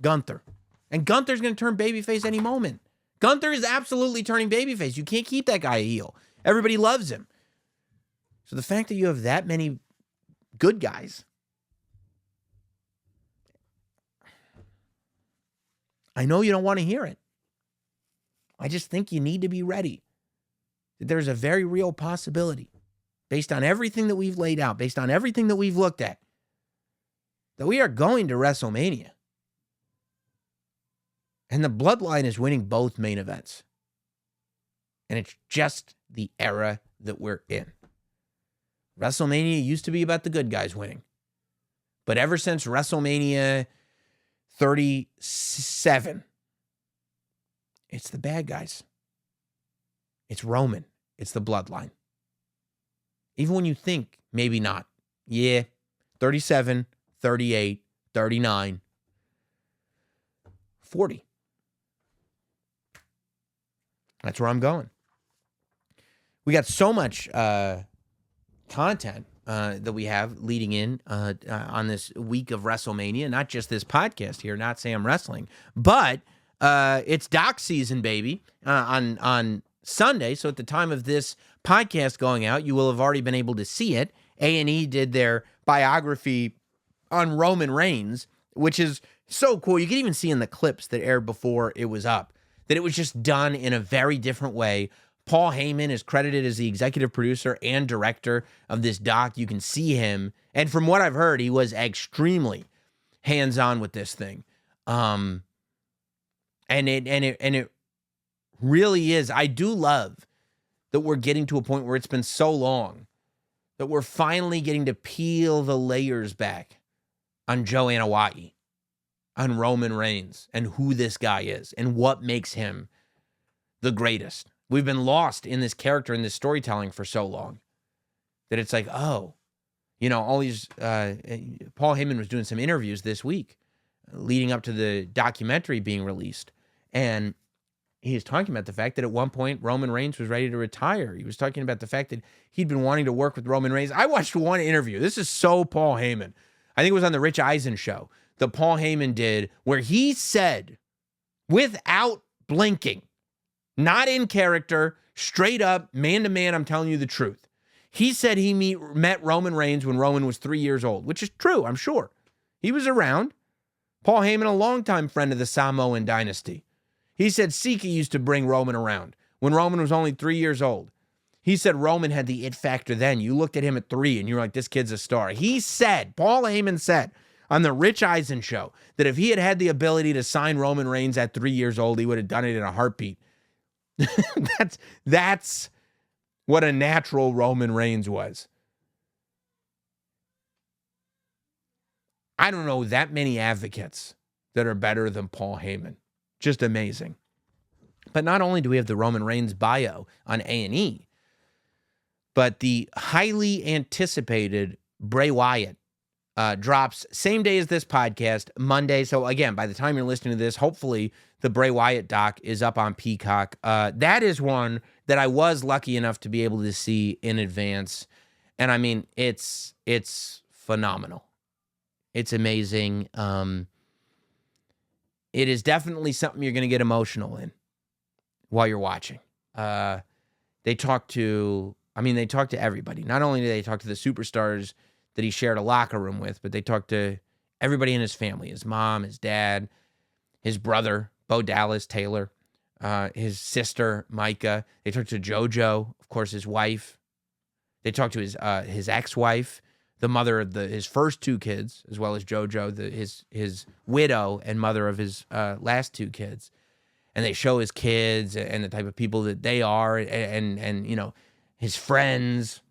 Gunther. And Gunther's going to turn babyface any moment. Gunther is absolutely turning babyface. You can't keep that guy a heel. Everybody loves him. So the fact that you have that many good guys, I know you don't want to hear it. I just think you need to be ready. There's a very real possibility, based on everything that we've laid out, based on everything that we've looked at, that we are going to WrestleMania. And the Bloodline is winning both main events. And it's just the era that we're in. WrestleMania used to be about the good guys winning. But ever since WrestleMania 37, it's the bad guys. It's Roman. It's the Bloodline. Even when you think maybe not. Yeah, 37, 38, 39, 40. That's where I'm going. We got so much content that we have leading in on this week of WrestleMania. Not just this podcast here, Notsam Wrestling, but it's doc season, baby, on Sunday. So at the time of this podcast going out, you will have already been able to see it. A&E did their biography on Roman Reigns, which is so cool. You can even see in the clips that aired before it was up that it was just done in a very different way. Paul Heyman is credited as the executive producer and director of this doc. You can see him, and from what I've heard, he was extremely hands-on with this thing. And it really is. I do love that we're getting to a point where it's been so long that we're finally getting to peel the layers back on Joanna Wyatt, on Roman Reigns, and who this guy is and what makes him the greatest. We've been lost in this character and this storytelling for so long that it's like, oh, all these, Paul Heyman was doing some interviews this week leading up to the documentary being released. And he was talking about the fact that at one point Roman Reigns was ready to retire. He was talking about the fact that he'd been wanting to work with Roman Reigns. I watched one interview. This is so Paul Heyman. I think it was on the Rich Eisen show that Paul Heyman did, where he said, without blinking, not in character, straight up, man to man, I'm telling you the truth. He said he met Roman Reigns when Roman was 3 years old, which is true, I'm sure. He was around. Paul Heyman, a longtime friend of the Samoan dynasty. He said Sika used to bring Roman around when Roman was only 3 years old. He said Roman had the it factor then. You looked at him at 3 and you were like, this kid's a star. He said, Paul Heyman said on the Rich Eisen show that if he had had the ability to sign Roman Reigns at 3 years old, he would have done it in a heartbeat. That's what a natural Roman Reigns was. I don't know that many advocates that are better than Paul Heyman. Just amazing. But not only do we have the Roman Reigns bio on A&E, but the highly anticipated Bray Wyatt drops same day as this podcast, Monday. So again, by the time you're listening to this, hopefully the Bray Wyatt doc is up on Peacock. That is one that I was lucky enough to be able to see in advance. And I mean, it's phenomenal. It's amazing. It is definitely something you're going to get emotional in while you're watching. They talk to everybody. Not only do they talk to the superstars that he shared a locker room with, but they talk to everybody in his family, his mom, his dad, his brother, Bo Dallas Taylor, his sister, Micah. They talk to JoJo, of course, his wife. They talk to his ex-wife, the mother of his first 2 kids, as well as JoJo, his widow and mother of his last 2 kids. And they show his kids and the type of people that they are, and you know, his friends,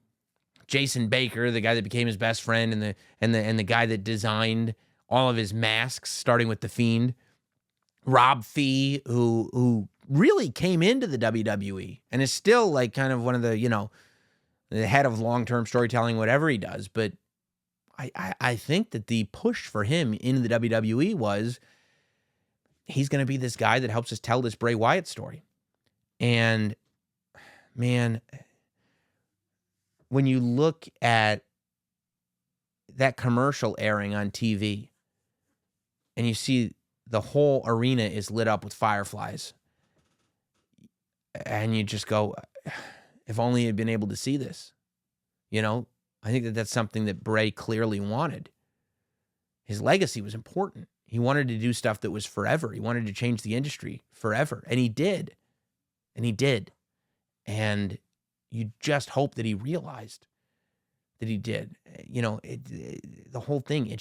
Jason Baker, the guy that became his best friend, and the guy that designed all of his masks, starting with The Fiend, Rob Fee, who really came into the WWE and is still like kind of one of the, you know, the head of long-term storytelling, whatever he does. But I think that the push for him into the WWE was he's going to be this guy that helps us tell this Bray Wyatt story. And man, when you look at that commercial airing on TV and you see the whole arena is lit up with fireflies, and you just go, if only he'd been able to see this. You know, I think that that's something that Bray clearly wanted. His legacy was important. He wanted to do stuff that was forever. He wanted to change the industry forever. And he did. And he did. And you just hope that he realized that he did. You know, the whole thing, it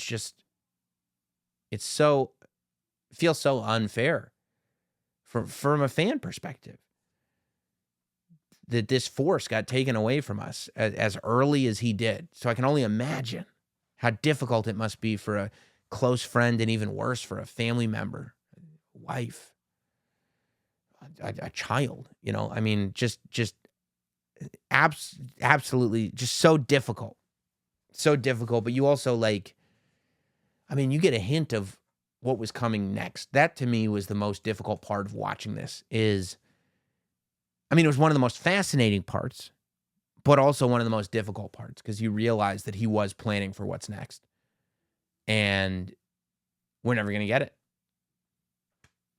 feels so unfair from a fan perspective that this force got taken away from us as early as he did. So I can only imagine how difficult it must be for a close friend, and even worse for a family member, a wife, a child. You know, I mean, just absolutely just so difficult. So difficult, but you also you get a hint of what was coming next. That to me was the most difficult part of watching this it was one of the most fascinating parts, but also one of the most difficult parts, because you realize that he was planning for what's next. And we're never going to get it.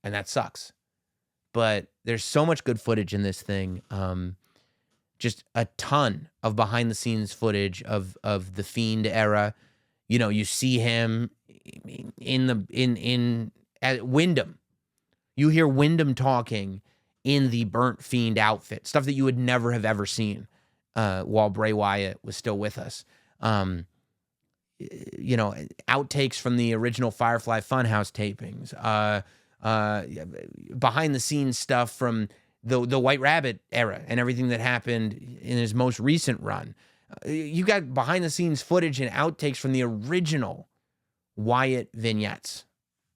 And that sucks. But there's so much good footage in this thing. Just a ton of behind the scenes footage of the Fiend era. You know, you see him at Wyndham. You hear Wyndham talking in the burnt Fiend outfit, stuff that you would never have ever seen while Bray Wyatt was still with us. You know, outtakes from the original Firefly Funhouse tapings, behind the scenes stuff from the White Rabbit era and everything that happened in his most recent run. You got behind the scenes footage and outtakes from the original Wyatt vignettes.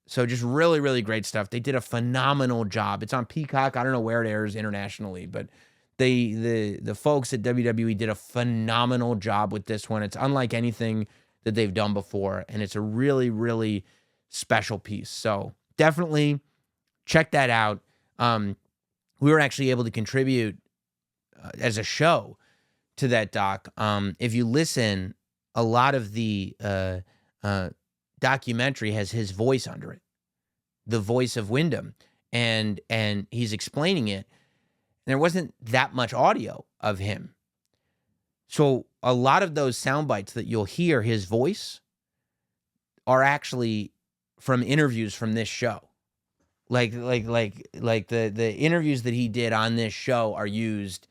So just really, really great stuff. They did a phenomenal job. It's on Peacock. I don't know where it airs internationally, but the folks at WWE did a phenomenal job with this one. It's unlike anything that they've done before, and it's a really, really special piece. So definitely check that out. We were actually able to contribute as a show to that doc. If you listen, a lot of the documentary has his voice under it, the voice of Wyndham, and he's explaining it. And there wasn't that much audio of him. So a lot of those sound bites that you'll hear his voice are actually from interviews from this show. Like the interviews that he did on this show are used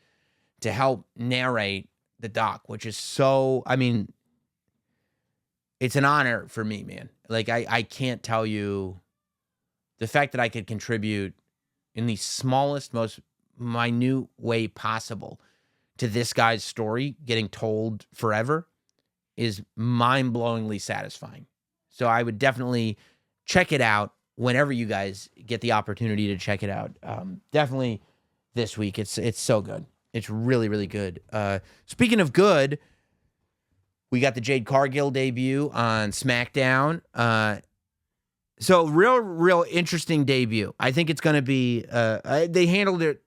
to help narrate the doc, which is so, I mean, it's an honor for me, man. Like, I can't tell you the fact that I could contribute in the smallest, most minute way possible to this guy's story getting told forever is mind-blowingly satisfying. So I would definitely check it out whenever you guys get the opportunity to check it out. Definitely this week. It's so good. It's really, really good. Speaking of good, we got the Jade Cargill debut on Smackdown. So real interesting debut. I think it's going to be, they handled it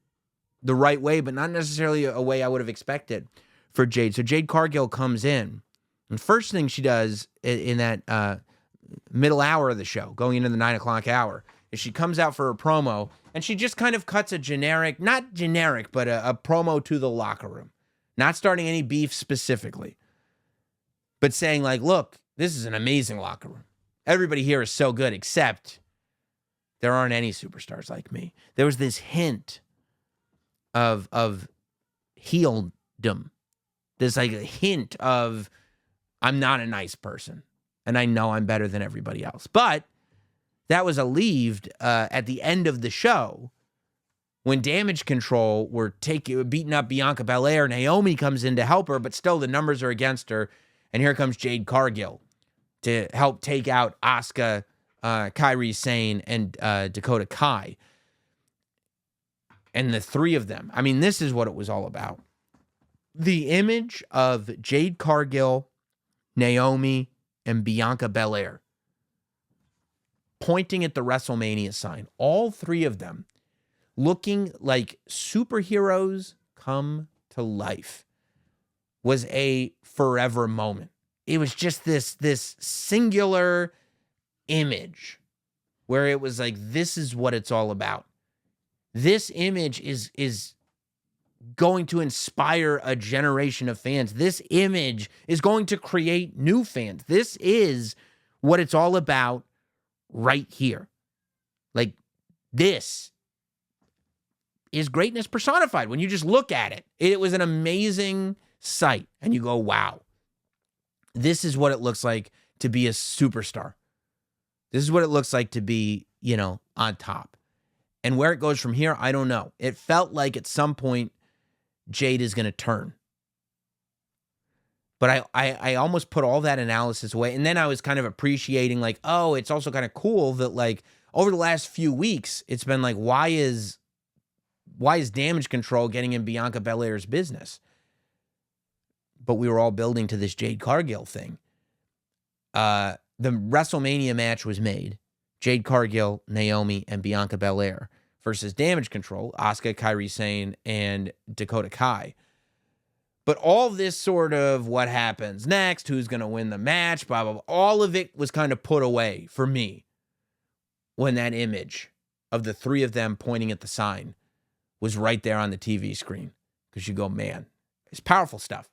the right way, but not necessarily a way I would have expected for Jade. So Jade Cargill comes in, and first thing she does in that middle hour of the show, going into the 9 o'clock hour, is she comes out for her promo, and she just kind of cuts a generic, not generic, but a promo to the locker room. Not starting any beef specifically, but saying like, look, this is an amazing locker room. Everybody here is so good, except there aren't any superstars like me. There was this hint of heeldom. There's like a hint of, I'm not a nice person, and I know I'm better than everybody else. But that was alleviated at the end of the show when Damage Control were beating up Bianca Belair. Naomi comes in to help her, but still the numbers are against her. And here comes Jade Cargill to help take out Asuka, Kairi Sane, and Dakota Kai. And the three of them, I mean, this is what it was all about. The image of Jade Cargill, Naomi, and Bianca Belair pointing at the WrestleMania sign, all three of them looking like superheroes come to life, was a forever moment. It was just this singular image where it was like, this is what it's all about. This image is going to inspire a generation of fans. This image is going to create new fans. This is what it's all about right here. Like, this is greatness personified. When you just look at it, it was an amazing sight. And you go, wow, this is what it looks like to be a superstar. This is what it looks like to be, on top. And where it goes from here, I don't know. It felt like at some point Jade is going to turn. But I almost put all that analysis away. And then I was kind of appreciating like, oh, it's also kind of cool that like over the last few weeks, it's been like, why is Damage Control getting in Bianca Belair's business? But we were all building to this Jade Cargill thing. The WrestleMania match was made. Jade Cargill, Naomi, and Bianca Belair versus Damage Control, Asuka, Kairi Sane, and Dakota Kai. But all this sort of what happens next, who's going to win the match, blah, blah, blah, all of it was kind of put away for me when that image of the three of them pointing at the sign was right there on the TV screen. Because you go, man, it's powerful stuff.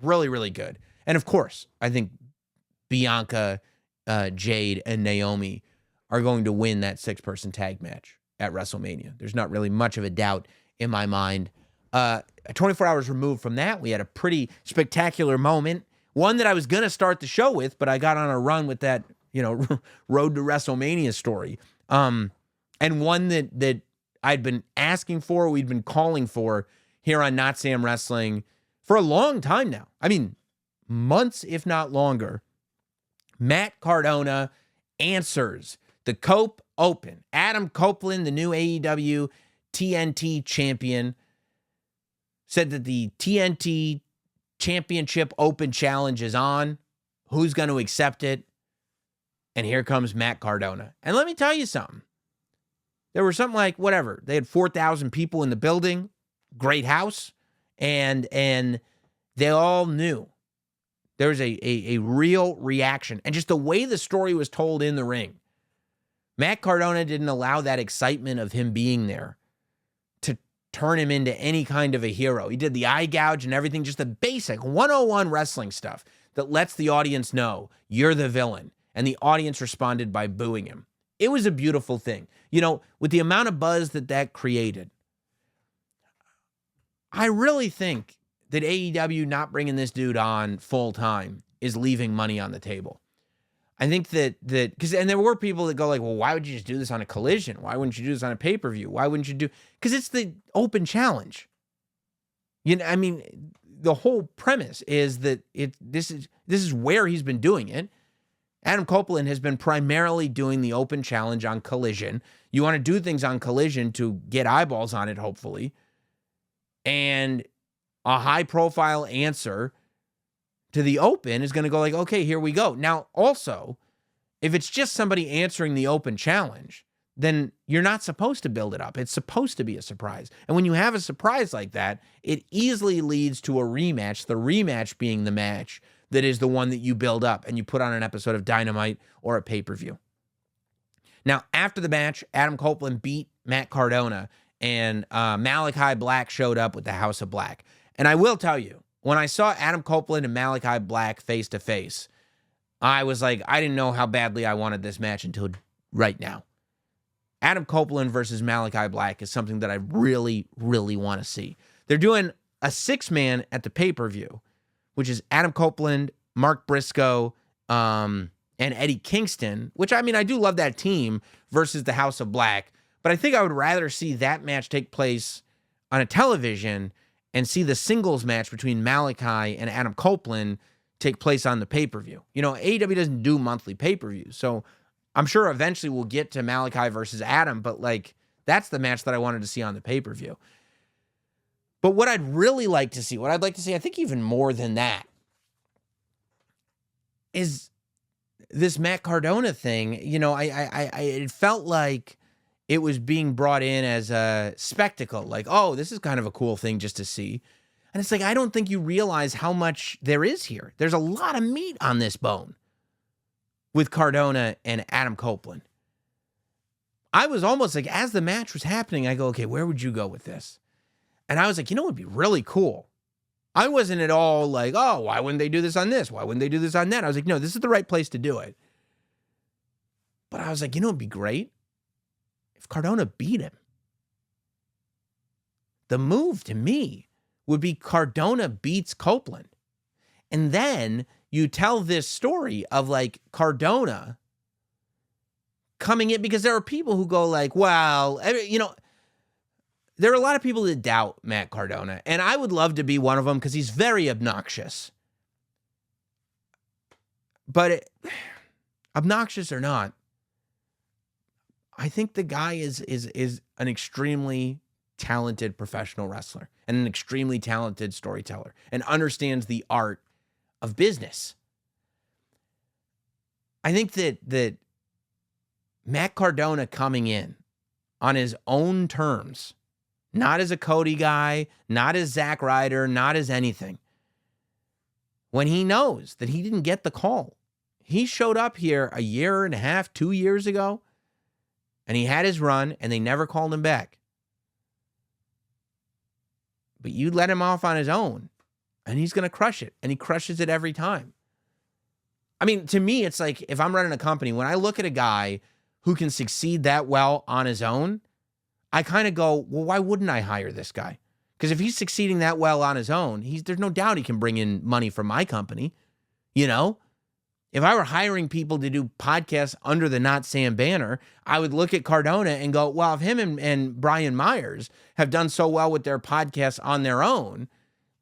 Really, really good. And of course, I think Bianca, Jade, and Naomi are going to win that 6-person tag match at WrestleMania. There's not really much of a doubt in my mind. 24 hours removed from that, we had a pretty spectacular moment. One that I was going to start the show with, but I got on a run with that, Road to WrestleMania story. And one that I'd been asking for, we'd been calling for here on Notsam Wrestling for a long time now. I mean, months, if not longer. Matt Cardona answers the Cope Open. Adam Copeland, the new AEW TNT champion, said that the TNT Championship Open Challenge is on. Who's going to accept it? And here comes Matt Cardona. And let me tell you something. There were something like, whatever, they had 4,000 people in the building. Great house. And they all knew. There was a real reaction. And just the way the story was told in the ring. Matt Cardona didn't allow that excitement of him being there to turn him into any kind of a hero. He did the eye gouge and everything, just the basic 101 wrestling stuff that lets the audience know you're the villain and the audience responded by booing him. It was a beautiful thing. With the amount of buzz that created, I really think that AEW not bringing this dude on full time is leaving money on the table. I think that and there were people that go like, well, why would you just do this on a Collision? Why wouldn't you do this on a pay-per-view? Why wouldn't you because it's the open challenge. The whole premise is that this is where he's been doing it. Adam Copeland has been primarily doing the open challenge on Collision. You want to do things on Collision to get eyeballs on it, hopefully. And a high-profile answer to the open is going to go like, okay, here we go. Now, also, if it's just somebody answering the open challenge, then you're not supposed to build it up. It's supposed to be a surprise. And when you have a surprise like that, it easily leads to a rematch, the rematch being the match that is the one that you build up and you put on an episode of Dynamite or a pay-per-view. Now, after the match, Adam Copeland beat Matt Cardona, and Malachi Black showed up with the House of Black. And I will tell you, when I saw Adam Copeland and Malachi Black face-to-face, I was like, I didn't know how badly I wanted this match until right now. Adam Copeland versus Malachi Black is something that I really, really want to see. They're doing a 6-man at the pay-per-view, which is Adam Copeland, Mark Briscoe, and Eddie Kingston, which, I do love that team, versus the House of Black. But I think I would rather see that match take place on a television and see the singles match between Malachi and Adam Copeland take place on the pay-per-view. AEW doesn't do monthly pay-per-views, so I'm sure eventually we'll get to Malachi versus Adam, but that's the match that I wanted to see on the pay-per-view. But what I'd really like to see, I think even more than that, is this Matt Cardona thing. It felt like it was being brought in as a spectacle, like, oh, this is kind of a cool thing just to see. And it's like, I don't think you realize how much there is here. There's a lot of meat on this bone with Cardona and Adam Copeland. I was almost like, as the match was happening, I go, okay, where would you go with this? And I was like, it would be really cool. I wasn't at all like, oh, why wouldn't they do this on this? Why wouldn't they do this on that? I was like, no, this is the right place to do it. But I was like, it'd be great if Cardona beat him. The move to me would be Cardona beats Copeland. And then you tell this story of Cardona coming in, because there are people who go well, there are a lot of people that doubt Matt Cardona, and I would love to be one of them because he's very obnoxious. But obnoxious or not, I think the guy is an extremely talented professional wrestler and an extremely talented storyteller and understands the art of business. I think that Matt Cardona coming in on his own terms, not as a Cody guy, not as Zack Ryder, not as anything, when he knows that he didn't get the call. He showed up here a year and a half, 2 years ago, and he had his run, and they never called him back. But you let him off on his own, and he's going to crush it, and he crushes it every time. To me, it's like if I'm running a company, when I look at a guy who can succeed that well on his own, I kind of go, well, why wouldn't I hire this guy? Because if he's succeeding that well on his own, there's no doubt he can bring in money from my company. If I were hiring people to do podcasts under the Not Sam banner, I would look at Cardona and go, well, if him and Brian Myers have done so well with their podcasts on their own,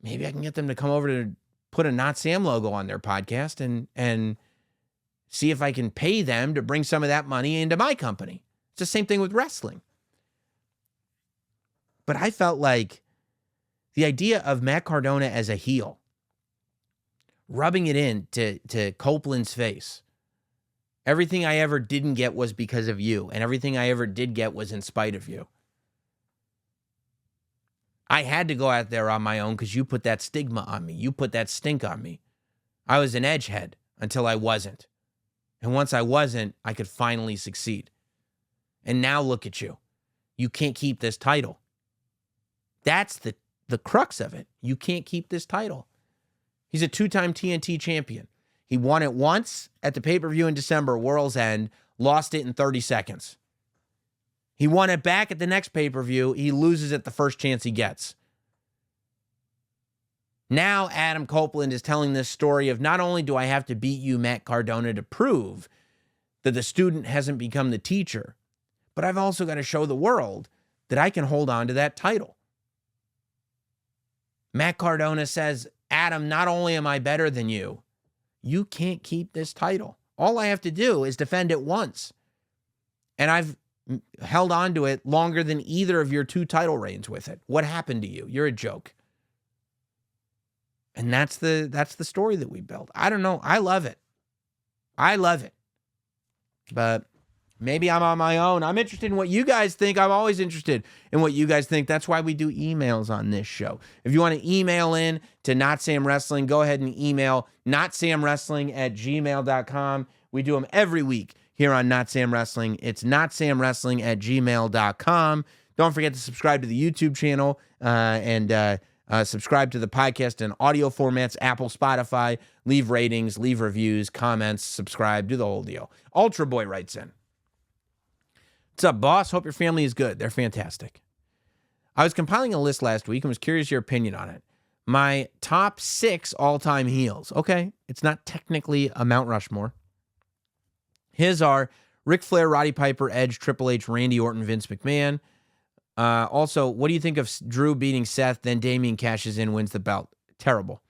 maybe I can get them to come over to put a Not Sam logo on their podcast and see if I can pay them to bring some of that money into my company. It's the same thing with wrestling. But I felt like the idea of Matt Cardona as a heel, rubbing it in to Copeland's face. Everything I ever didn't get was because of you, and everything I ever did get was in spite of you. I had to go out there on my own because you put that stigma on me. You put that stink on me. I was an edgehead until I wasn't. And once I wasn't, I could finally succeed. And now look at you. You can't keep this title. That's the crux of it. You can't keep this title. He's a 2-time TNT champion. He won it once at the pay-per-view in December, World's End, lost it in 30 seconds. He won it back at the next pay-per-view. He loses it the first chance he gets. Now Adam Copeland is telling this story of not only do I have to beat you, Matt Cardona, to prove that the student hasn't become the teacher, but I've also got to show the world that I can hold on to that title. Matt Cardona says, Adam, not only am I better than you, you can't keep this title. All I have to do is defend it once. And I've held on to it longer than either of your 2 title reigns with it. What happened to you? You're a joke. And that's the story that we built. I don't know. I love it. I love it. But maybe I'm on my own. I'm interested in what you guys think. I'm always interested in what you guys think. That's why we do emails on this show. If you want to email in to Notsam Wrestling, go ahead and email notsamwrestling@gmail.com. We do them every week here on Notsam Wrestling. It's notsamwrestling@gmail.com. Don't forget to subscribe to the YouTube channel and subscribe to the podcast in audio formats, Apple, Spotify. Leave ratings, leave reviews, comments, subscribe, do the whole deal. Ultra Boy writes in. What's up, boss? Hope your family is good. They're fantastic. I was compiling a list last week and was curious your opinion on it. My top 6 all-time heels. Okay, it's not technically a Mount Rushmore. His are Ric Flair, Roddy Piper, Edge, Triple H, Randy Orton, Vince McMahon. Also, what do you think of Drew beating Seth, then Damian cashes in, wins the belt? Terrible.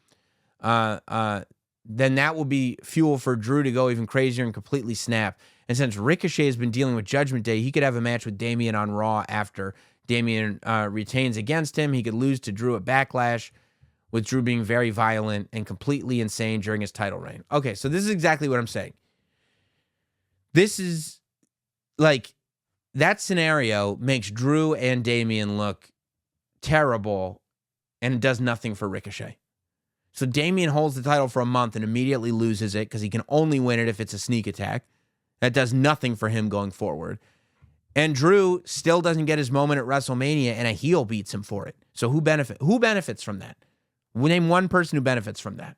Then that will be fuel for Drew to go even crazier and completely snap. And since Ricochet has been dealing with Judgment Day, he could have a match with Damian on Raw after Damian retains against him. He could lose to Drew at Backlash, with Drew being very violent and completely insane during his title reign. Okay, so this is exactly what I'm saying. This is like, that scenario makes Drew and Damian look terrible and it does nothing for Ricochet. So Damian holds the title for a month and immediately loses it because he can only win it if it's a sneak attack. That does nothing for him going forward. And Drew still doesn't get his moment at WrestleMania and a heel beats him for it. So who benefits from that? We name one person who benefits from that.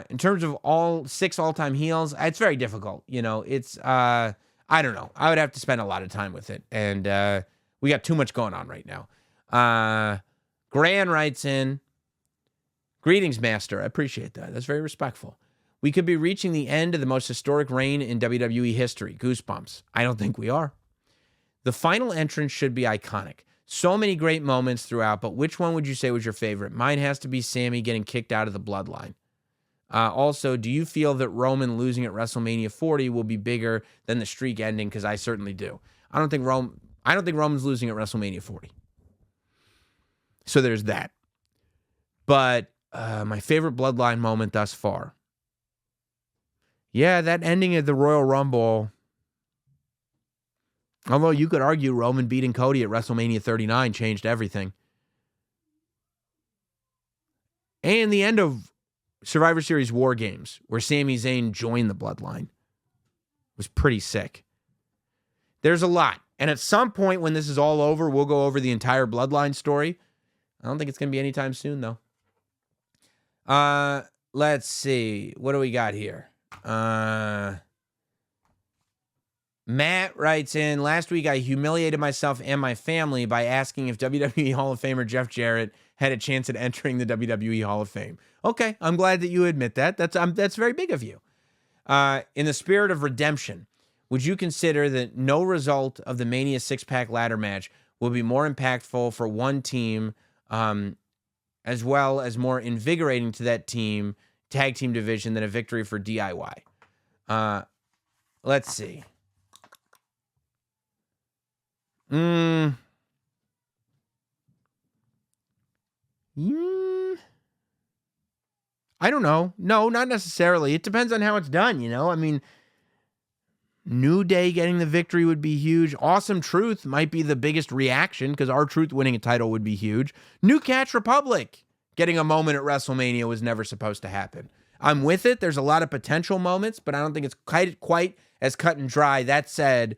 In terms of all 6 all-time heels, it's very difficult. You know, it's, I don't know. I would have to spend a lot of time with it. And we got too much going on right now. Gran writes in, greetings, Master. I appreciate that. That's very respectful. We could be reaching the end of the most historic reign in WWE history. Goosebumps. I don't think we are. The final entrance should be iconic. So many great moments throughout, but which one would you say was your favorite? Mine has to be Sammy getting kicked out of the bloodline. Also, do you feel that Roman losing at WrestleMania 40 will be bigger than the streak ending? Because I certainly do. I don't think Roman's losing at WrestleMania 40. So there's that. But my favorite bloodline moment thus far. Yeah, that ending of the Royal Rumble. Although you could argue Roman beating Cody at WrestleMania 39 changed everything. And the end of Survivor Series War Games, where Sami Zayn joined the bloodline, was pretty sick. There's a lot. And at some point when this is all over, we'll go over the entire bloodline story. I don't think it's going to be anytime soon, though. Let's see. What do we got here? Matt writes in, last week I humiliated myself and my family by asking if WWE Hall of Famer Jeff Jarrett had a chance at entering the WWE Hall of Fame. Okay, I'm glad that you admit that. That's very big of you. In the spirit of redemption, would you consider that no result of the Mania 6-pack ladder match will be more impactful for one team, as well as more invigorating to that team tag team division than a victory for DIY? Let's see. I don't know. No, not necessarily. It depends on how it's done, you know? I mean, New Day getting the victory would be huge. Awesome Truth might be the biggest reaction because R-Truth winning a title would be huge. New Catch Republic getting a moment at WrestleMania was never supposed to happen. I'm with it. There's a lot of potential moments, but I don't think it's quite as cut and dry. That said,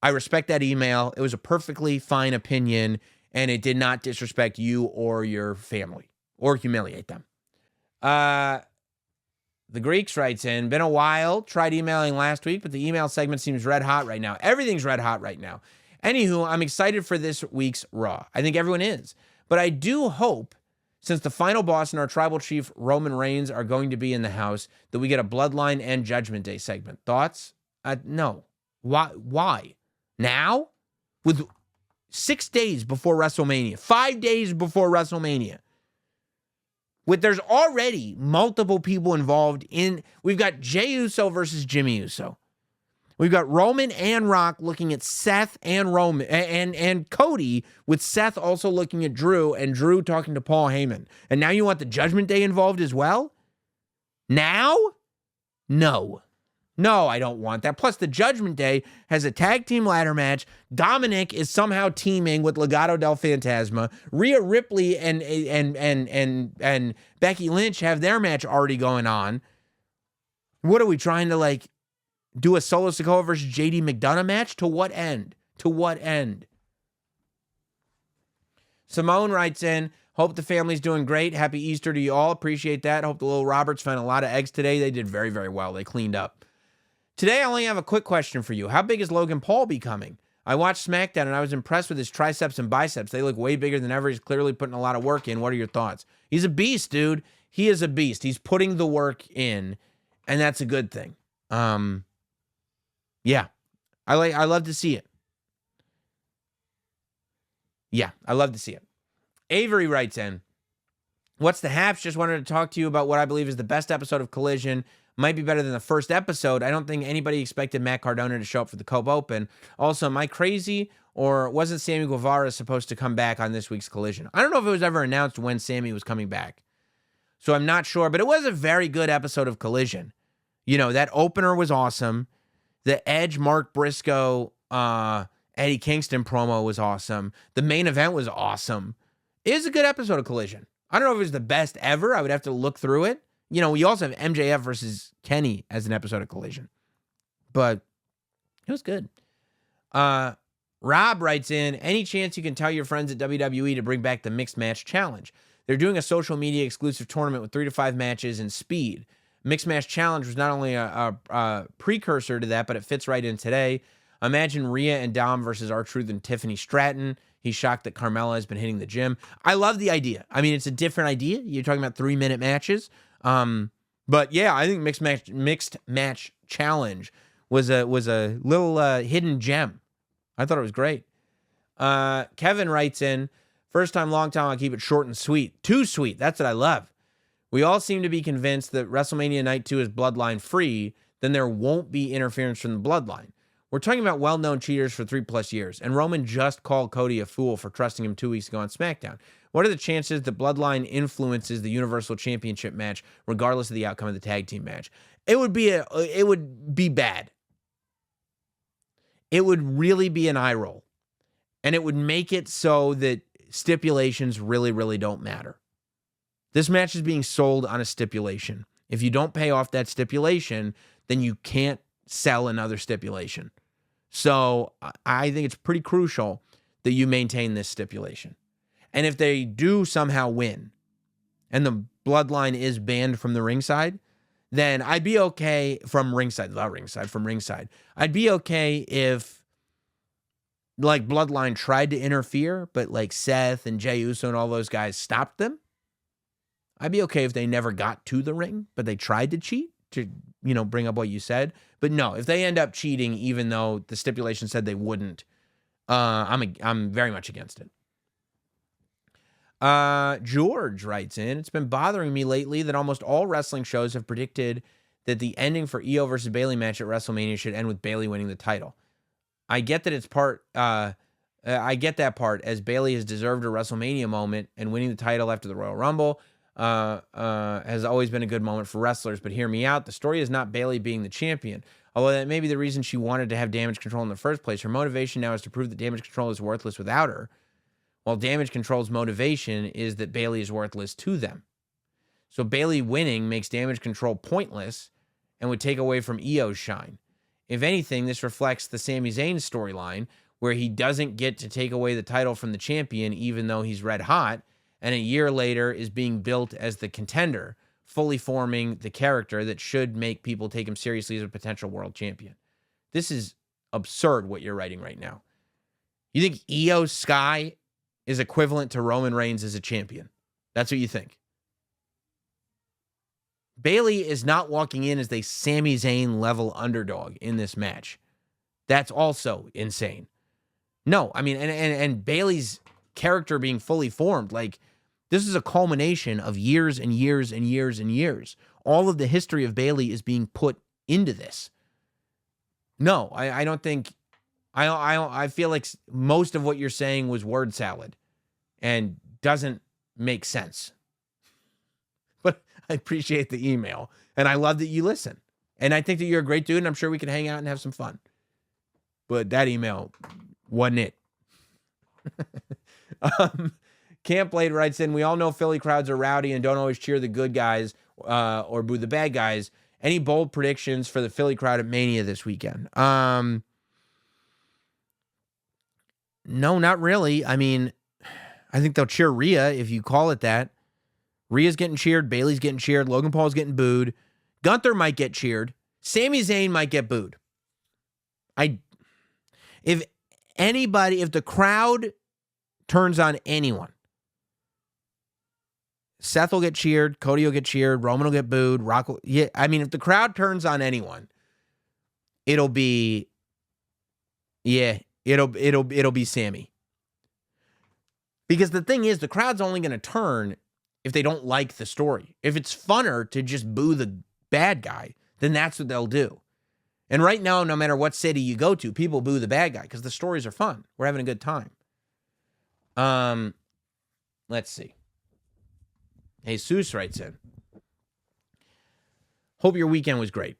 I respect that email. It was a perfectly fine opinion, and it did not disrespect you or your family or humiliate them. The Greeks writes in, been a while. Tried emailing last week, but the email segment seems red hot right now. Everything's red hot right now. Anywho, I'm excited for this week's Raw. I think everyone is. But I do hope, since the final boss and our tribal chief, Roman Reigns, are going to be in the house, that we get a Bloodline and Judgment Day segment. Thoughts? No. Why? Now? With 6 days before WrestleMania. 5 days before WrestleMania. There's already multiple people involved in... We've got Jey Uso versus Jimmy Uso. We've got Roman and Rock looking at Seth and Roman and Cody, with Seth also looking at Drew and Drew talking to Paul Heyman. And now you want the Judgment Day involved as well? Now? No, I don't want that. Plus, the Judgment Day has a tag team ladder match. Dominic is somehow teaming with Legado del Fantasma. Rhea Ripley and Becky Lynch have their match already going on. What are we trying to do a Solo Sikoa versus JD McDonough match? To what end? Simone writes in, hope the family's doing great. Happy Easter to you all. Appreciate that. Hope the little Roberts found a lot of eggs today. They did very, very well. They cleaned up. Today, I only have a quick question for you. How big is Logan Paul becoming? I watched Smackdown, and I was impressed with his triceps and biceps. They look way bigger than ever. He's clearly putting a lot of work in. What are your thoughts? He's a beast, dude. He is a beast. He's putting the work in, and that's a good thing. Yeah, I love to see it. Yeah, I love to see it. Avery writes in, what's the haps? Just wanted to talk to you about what I believe is the best episode of Collision. Might be better than the first episode. I don't think anybody expected Matt Cardona to show up for the Cope Open. Also, am I crazy, or wasn't Sammy Guevara supposed to come back on this week's Collision? I don't know if it was ever announced when Sammy was coming back, so I'm not sure, but it was a very good episode of Collision. You know, that opener was awesome. The Edge, Mark Briscoe, Eddie Kingston promo was awesome. The main event was awesome. It was a good episode of Collision. I don't know if it was the best ever. I would have to look through it. You know, we also have MJF versus Kenny as an episode of Collision. But it was good. Rob writes in, any chance you can tell your friends at WWE to bring back the Mixed Match Challenge? They're doing a social media exclusive tournament with 3 to 5 matches in speed. Mixed Match Challenge was not only a precursor to that, but it fits right in today. Imagine Rhea and Dom versus R-Truth and Tiffany Stratton. He's shocked that Carmella has been hitting the gym. I love the idea. I mean, it's a different idea. You're talking about 3-minute matches. But yeah, I think Mixed Match Challenge was a little hidden gem. I thought it was great. Kevin writes in, first time, long time, I'll keep it short and sweet. Too sweet. That's what I love. We all seem to be convinced that WrestleMania Night 2 is bloodline free, then there won't be interference from the bloodline. We're talking about well-known cheaters for 3+ years, and Roman just called Cody a fool for trusting him 2 weeks ago on SmackDown. What are the chances that bloodline influences the Universal Championship match, regardless of the outcome of the tag team match? It would be bad. It would really be an eye roll, and it would make it so that stipulations really, really don't matter. This match is being sold on a stipulation. If you don't pay off that stipulation, then you can't sell another stipulation. So I think it's pretty crucial that you maintain this stipulation. And if they do somehow win and the bloodline is banned from the ringside, then I'd be okay from ringside. I'd be okay if bloodline tried to interfere, but Seth and Jey Uso and all those guys stopped them. I'd be okay if they never got to the ring, but they tried to cheat, to bring up what you said. But no, if they end up cheating, even though the stipulation said they wouldn't, I'm very much against it. George writes in, it's been bothering me lately that almost all wrestling shows have predicted that the ending for Io versus Bayley match at WrestleMania should end with Bayley winning the title. I get that I get that part, as Bayley has deserved a WrestleMania moment, and winning the title after the Royal Rumble has always been a good moment for wrestlers, but hear me out. The story is not Bayley being the champion, although that may be the reason she wanted to have Damage Control in the first place. Her motivation now is to prove that Damage Control is worthless without her, while Damage Control's motivation is that Bayley is worthless to them. So Bayley winning makes Damage Control pointless and would take away from Io's shine. If anything, this reflects the Sami Zayn storyline, where he doesn't get to take away the title from the champion even though he's red hot, and a year later is being built as the contender fully forming the character that should make people take him seriously as a potential world champion. This is absurd what you're writing right now. You think Io Sky is equivalent to Roman Reigns as a champion? That's what you think. Bayley is not walking in as a Sami Zayn level underdog in this match. That's also insane. No, I mean, and Bayley's character being fully formed, like, this is a culmination of years and years and years and years. All of the history of Bayley is being put into this. No, I don't think, I feel like most of what you're saying was word salad and doesn't make sense. But I appreciate the email, and I love that you listen. And I think that you're a great dude, and I'm sure we can hang out and have some fun. But that email wasn't it. Camp Blade writes in, we all know Philly crowds are rowdy and don't always cheer the good guys or boo the bad guys. Any bold predictions for the Philly crowd at Mania this weekend? No, not really. I mean, I think they'll cheer Rhea, if you call it that. Rhea's getting cheered. Bayley's getting cheered. Logan Paul's getting booed. Gunther might get cheered. Sami Zayn might get booed. If the crowd turns on anyone, Seth will get cheered. Cody will get cheered. Roman will get booed. Rock will, yeah. I mean, if the crowd turns on anyone, it'll be Sami. Because the thing is, the crowd's only going to turn if they don't like the story. If it's funner to just boo the bad guy, then that's what they'll do. And right now, no matter what city you go to, people boo the bad guy because the stories are fun. We're having a good time. Let's see. Jesus writes in, hope your weekend was great.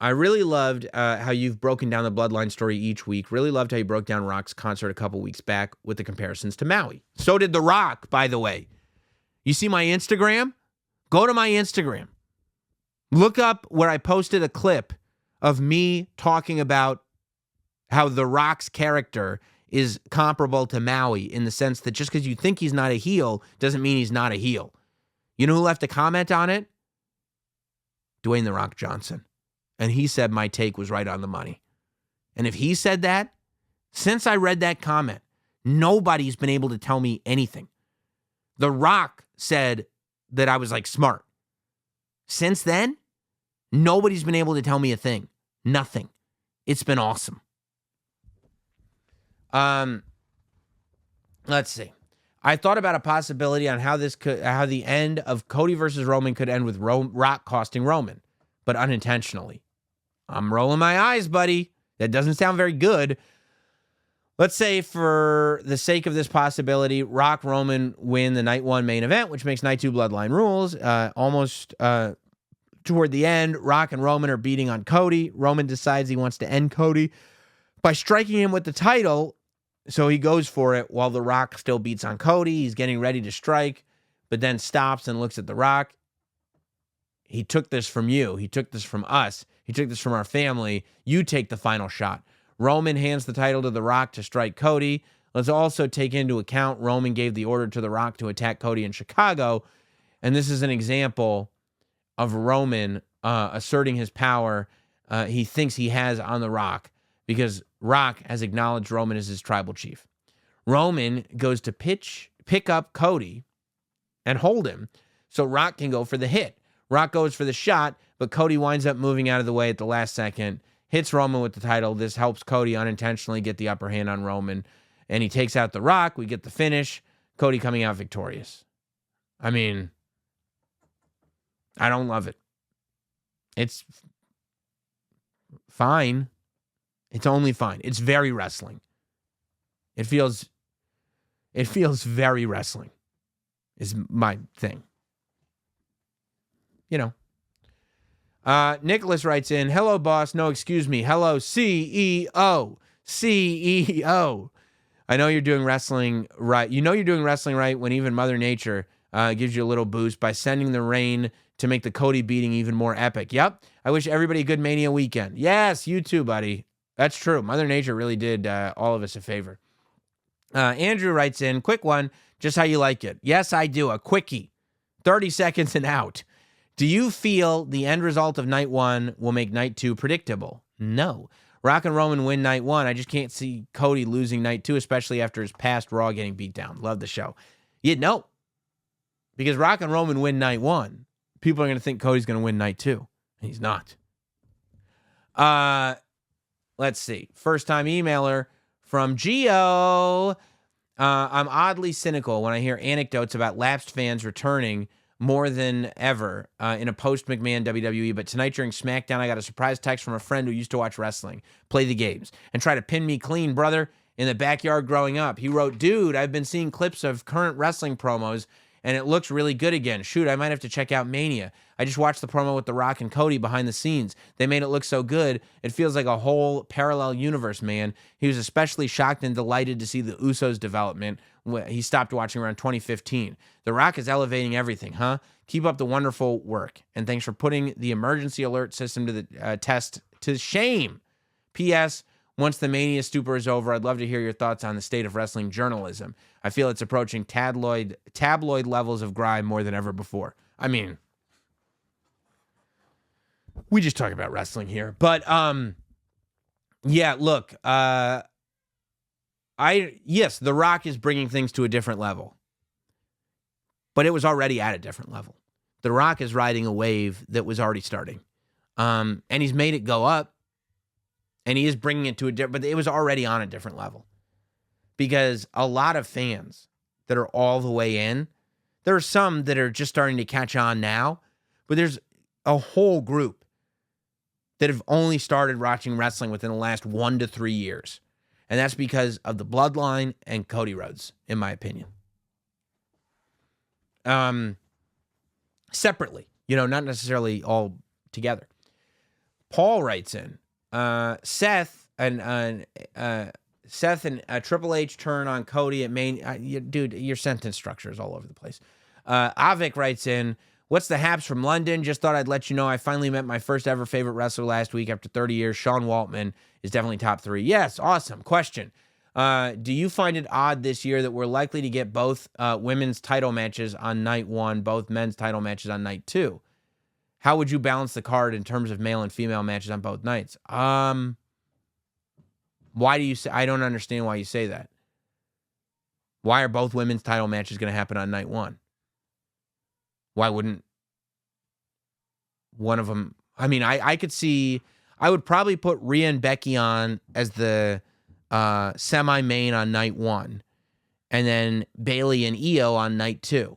I really loved how you've broken down the Bloodline story each week. Really loved how you broke down Rock's concert a couple weeks back with the comparisons to Maui. So did The Rock, by the way. You see my Instagram? Go to my Instagram. Look up where I posted a clip of me talking about how The Rock's character is comparable to Maui in the sense that just because you think he's not a heel doesn't mean he's not a heel. You know who left a comment on it? Dwayne The Rock Johnson. And he said my take was right on the money. And if he said that, since I read that comment, nobody's been able to tell me anything. The Rock said that I was like smart. Since then, nobody's been able to tell me a thing. Nothing. It's been awesome. Let's see. I thought about a possibility on how the end of Cody versus Roman could end with Rock costing Roman, but unintentionally. I'm rolling my eyes, buddy. That doesn't sound very good. Let's say for the sake of this possibility, Rock Roman win the night 1 main event, which makes night 2 Bloodline rules. Almost toward the end, Rock and Roman are beating on Cody. Roman decides he wants to end Cody by striking him with the title. So he goes for it while The Rock still beats on Cody. He's getting ready to strike, but then stops and looks at The Rock. He took this from you. He took this from us. He took this from our family. You take the final shot. Roman hands the title to The Rock to strike Cody. Let's also take into account Roman gave the order to The Rock to attack Cody in Chicago. And this is an example of Roman asserting his power he thinks he has on The Rock because Rock has acknowledged Roman as his tribal chief. Roman goes to pick up Cody and hold him so Rock can go for the hit. Rock goes for the shot, but Cody winds up moving out of the way at the last second, hits Roman with the title. This helps Cody unintentionally get the upper hand on Roman, and he takes out The Rock. We get the finish. Cody coming out victorious. I mean, I don't love it. It's fine. It's only fine. It's very wrestling. It feels very wrestling is my thing. You know. Nicholas writes in, hello, boss. No, excuse me. Hello, CEO. CEO. I know you're doing wrestling right. You know you're doing wrestling right when even Mother Nature gives you a little boost by sending the rain to make the Cody beating even more epic. Yep. I wish everybody a good Mania weekend. Yes, you too, buddy. That's true. Mother Nature really did all of us a favor. Andrew writes in, quick one, just how you like it. Yes, I do. A quickie. 30 seconds and out. Do you feel the end result of night 1 will make night 2 predictable? No. Rock and Roman win night 1. I just can't see Cody losing night 2, especially after his past Raw getting beat down. Love the show. No. Because Rock and Roman win night 1. People are going to think Cody's going to win night 2. And he's not. Let's see. First time emailer from Gio. I'm oddly cynical when I hear anecdotes about lapsed fans returning more than ever in a post-McMahon WWE. But tonight during Smackdown, I got a surprise text from a friend who used to watch wrestling, play the games, and try to pin me clean, brother, in the backyard growing up. He wrote, dude, I've been seeing clips of current wrestling promos, and it looks really good again. Shoot, I might have to check out Mania. I just watched the promo with The Rock and Cody behind the scenes. They made it look so good. It feels like a whole parallel universe, man. He was especially shocked and delighted to see the Usos development. He stopped watching around 2015. The Rock is elevating everything, huh? Keep up the wonderful work. And thanks for putting the emergency alert system to the test to shame. P.S. Once the Mania stupor is over, I'd love to hear your thoughts on the state of wrestling journalism. I feel it's approaching tabloid levels of grime more than ever before. I mean, we just talk about wrestling here. But, yeah, look, yes, The Rock is bringing things to a different level. But it was already at a different level. The Rock is riding a wave that was already starting. And he's made it go up. And he is bringing it to a different, but it was already on a different level. Because a lot of fans that are all the way in, there are some that are just starting to catch on now, but there's a whole group that have only started watching wrestling within the last 1 to 3 years. And that's because of the Bloodline and Cody Rhodes, in my opinion. Separately, not necessarily all together. Paul writes in, Seth and Triple H turn on Cody at main. Dude, your sentence structure is all over the place. Avik writes in, what's the haps from London? Just thought I'd let you know I finally met my first ever favorite wrestler last week after 30 years. Sean Waltman is definitely top 3. Yes, awesome. Question. Do you find it odd this year that we're likely to get both women's title matches on night 1, both men's title matches on night 2? How would you balance the card in terms of male and female matches on both nights? Why do you say? I don't understand why you say that. Why are both women's title matches going to happen on night 1? Why wouldn't one of them? I mean, I could see. I would probably put Rhea and Becky on as the semi-main on night 1, and then Bayley and Io on night 2,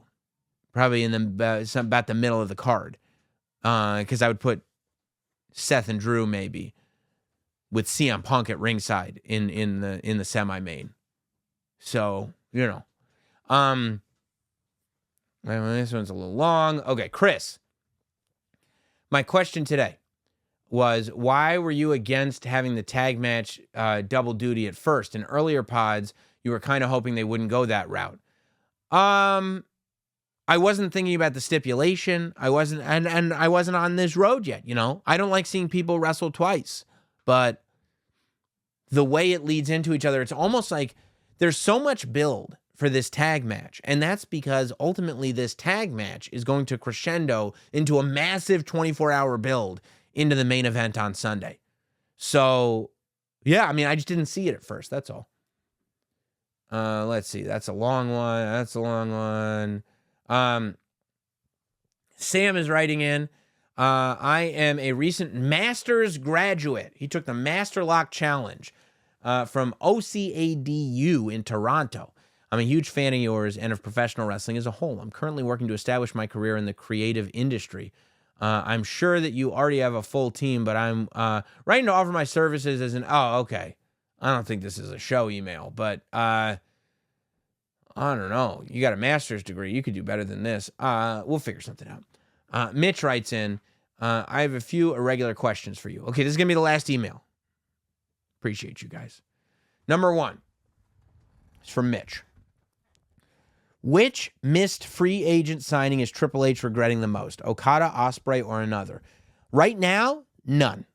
probably in about the middle of the card. Because I would put Seth and Drew maybe with CM Punk at ringside in the semi-main. So, well, this one's a little long. Okay, Chris. My question today was, why were you against having the tag match double duty at first? In earlier pods, you were kind of hoping they wouldn't go that route. I wasn't thinking about the stipulation. I wasn't, and I wasn't on this road yet, I don't like seeing people wrestle twice. But the way it leads into each other, it's almost like there's so much build for this tag match. And that's because ultimately this tag match is going to crescendo into a massive 24-hour build into the main event on Sunday. So, yeah, I mean, I just didn't see it at first. That's all. Let's see. That's a long one. Sam is writing in, I am a recent master's graduate. He took the Master Lock Challenge from OCADU in Toronto. I'm a huge fan of yours and of professional wrestling as a whole. I'm currently working to establish my career in the creative industry. I'm sure that you already have a full team, but I'm writing to offer my services as okay. I don't think this is a show email, but I don't know. You got a master's degree. You could do better than this. We'll figure something out. Mitch writes in, I have a few irregular questions for you. Okay, this is going to be the last email. Appreciate you guys. Number 1. It's from Mitch. Which missed free agent signing is Triple H regretting the most? Okada, Ospreay, or another? Right now, none.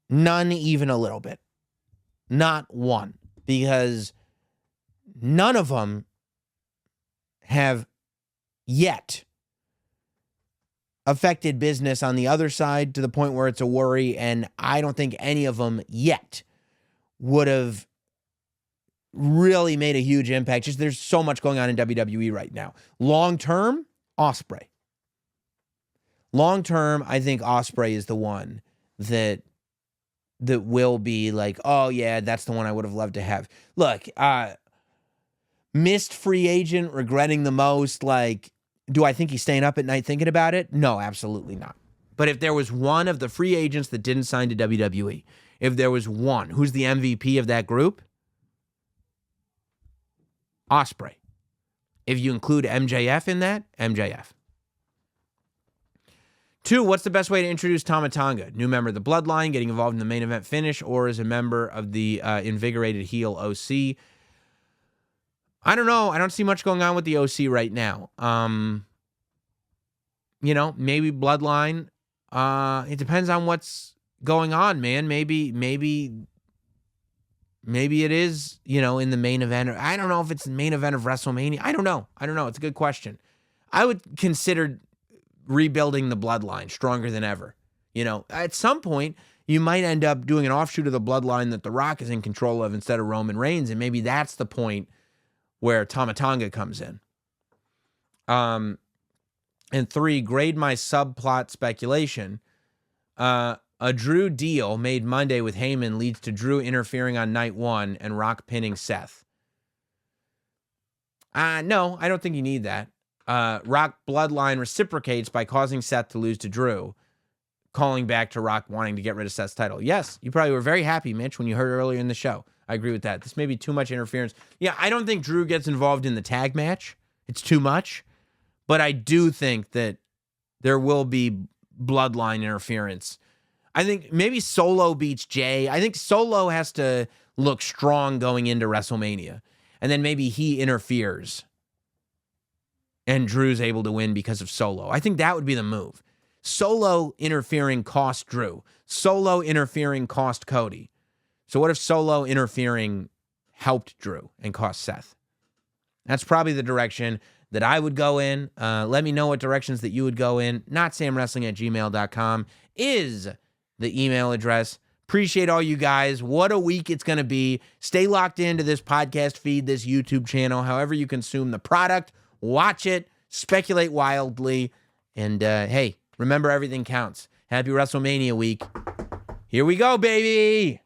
None even a little bit. Not one. Because none of them have yet affected business on the other side to the point where it's a worry, and I don't think any of them yet would have really made a huge impact. Just there's so much going on in WWE right now. Long term, Ospreay. Long term, I think Ospreay is the one that will be like, oh yeah, that's the one I would have loved to have. Look, missed free agent, regretting the most. Like, do I think he's staying up at night thinking about it? No, absolutely not. But if there was one of the free agents that didn't sign to WWE, if there was one, who's the MVP of that group? Ospreay. If you include MJF in that, MJF. 2, what's the best way to introduce Tama Tonga? New member of the Bloodline, getting involved in the main event finish, or as a member of the invigorated heel OC? I don't know. I don't see much going on with the OC right now. Maybe Bloodline. It depends on what's going on, man. Maybe it is, in the main event. Or I don't know if it's the main event of WrestleMania. I don't know. It's a good question. I would consider rebuilding the Bloodline stronger than ever. At some point, you might end up doing an offshoot of the Bloodline that The Rock is in control of instead of Roman Reigns, and maybe that's the point where Tama Tonga comes in. And 3, grade my subplot speculation. A Drew deal made Monday with Heyman leads to Drew interfering on night 1 and Rock pinning Seth. No, I don't think you need that. Rock Bloodline reciprocates by causing Seth to lose to Drew, calling back to Rock wanting to get rid of Seth's title. Yes, you probably were very happy, Mitch, when you heard earlier in the show. I agree with that. This may be too much interference. Yeah, I don't think Drew gets involved in the tag match. It's too much. But I do think that there will be Bloodline interference. I think maybe Solo beats Jay. I think Solo has to look strong going into WrestleMania. And then maybe he interferes. And Drew's able to win because of Solo. I think that would be the move. Solo interfering cost Drew. Solo interfering cost Cody. So what if Solo interfering helped Drew and cost Seth? That's probably the direction that I would go in. Let me know what directions that you would go in. NotSamWrestling@gmail.com is the email address. Appreciate all you guys. What a week it's going to be. Stay locked into this podcast feed, this YouTube channel, however you consume the product. Watch it. Speculate wildly. And hey, remember, everything counts. Happy WrestleMania week. Here we go, baby.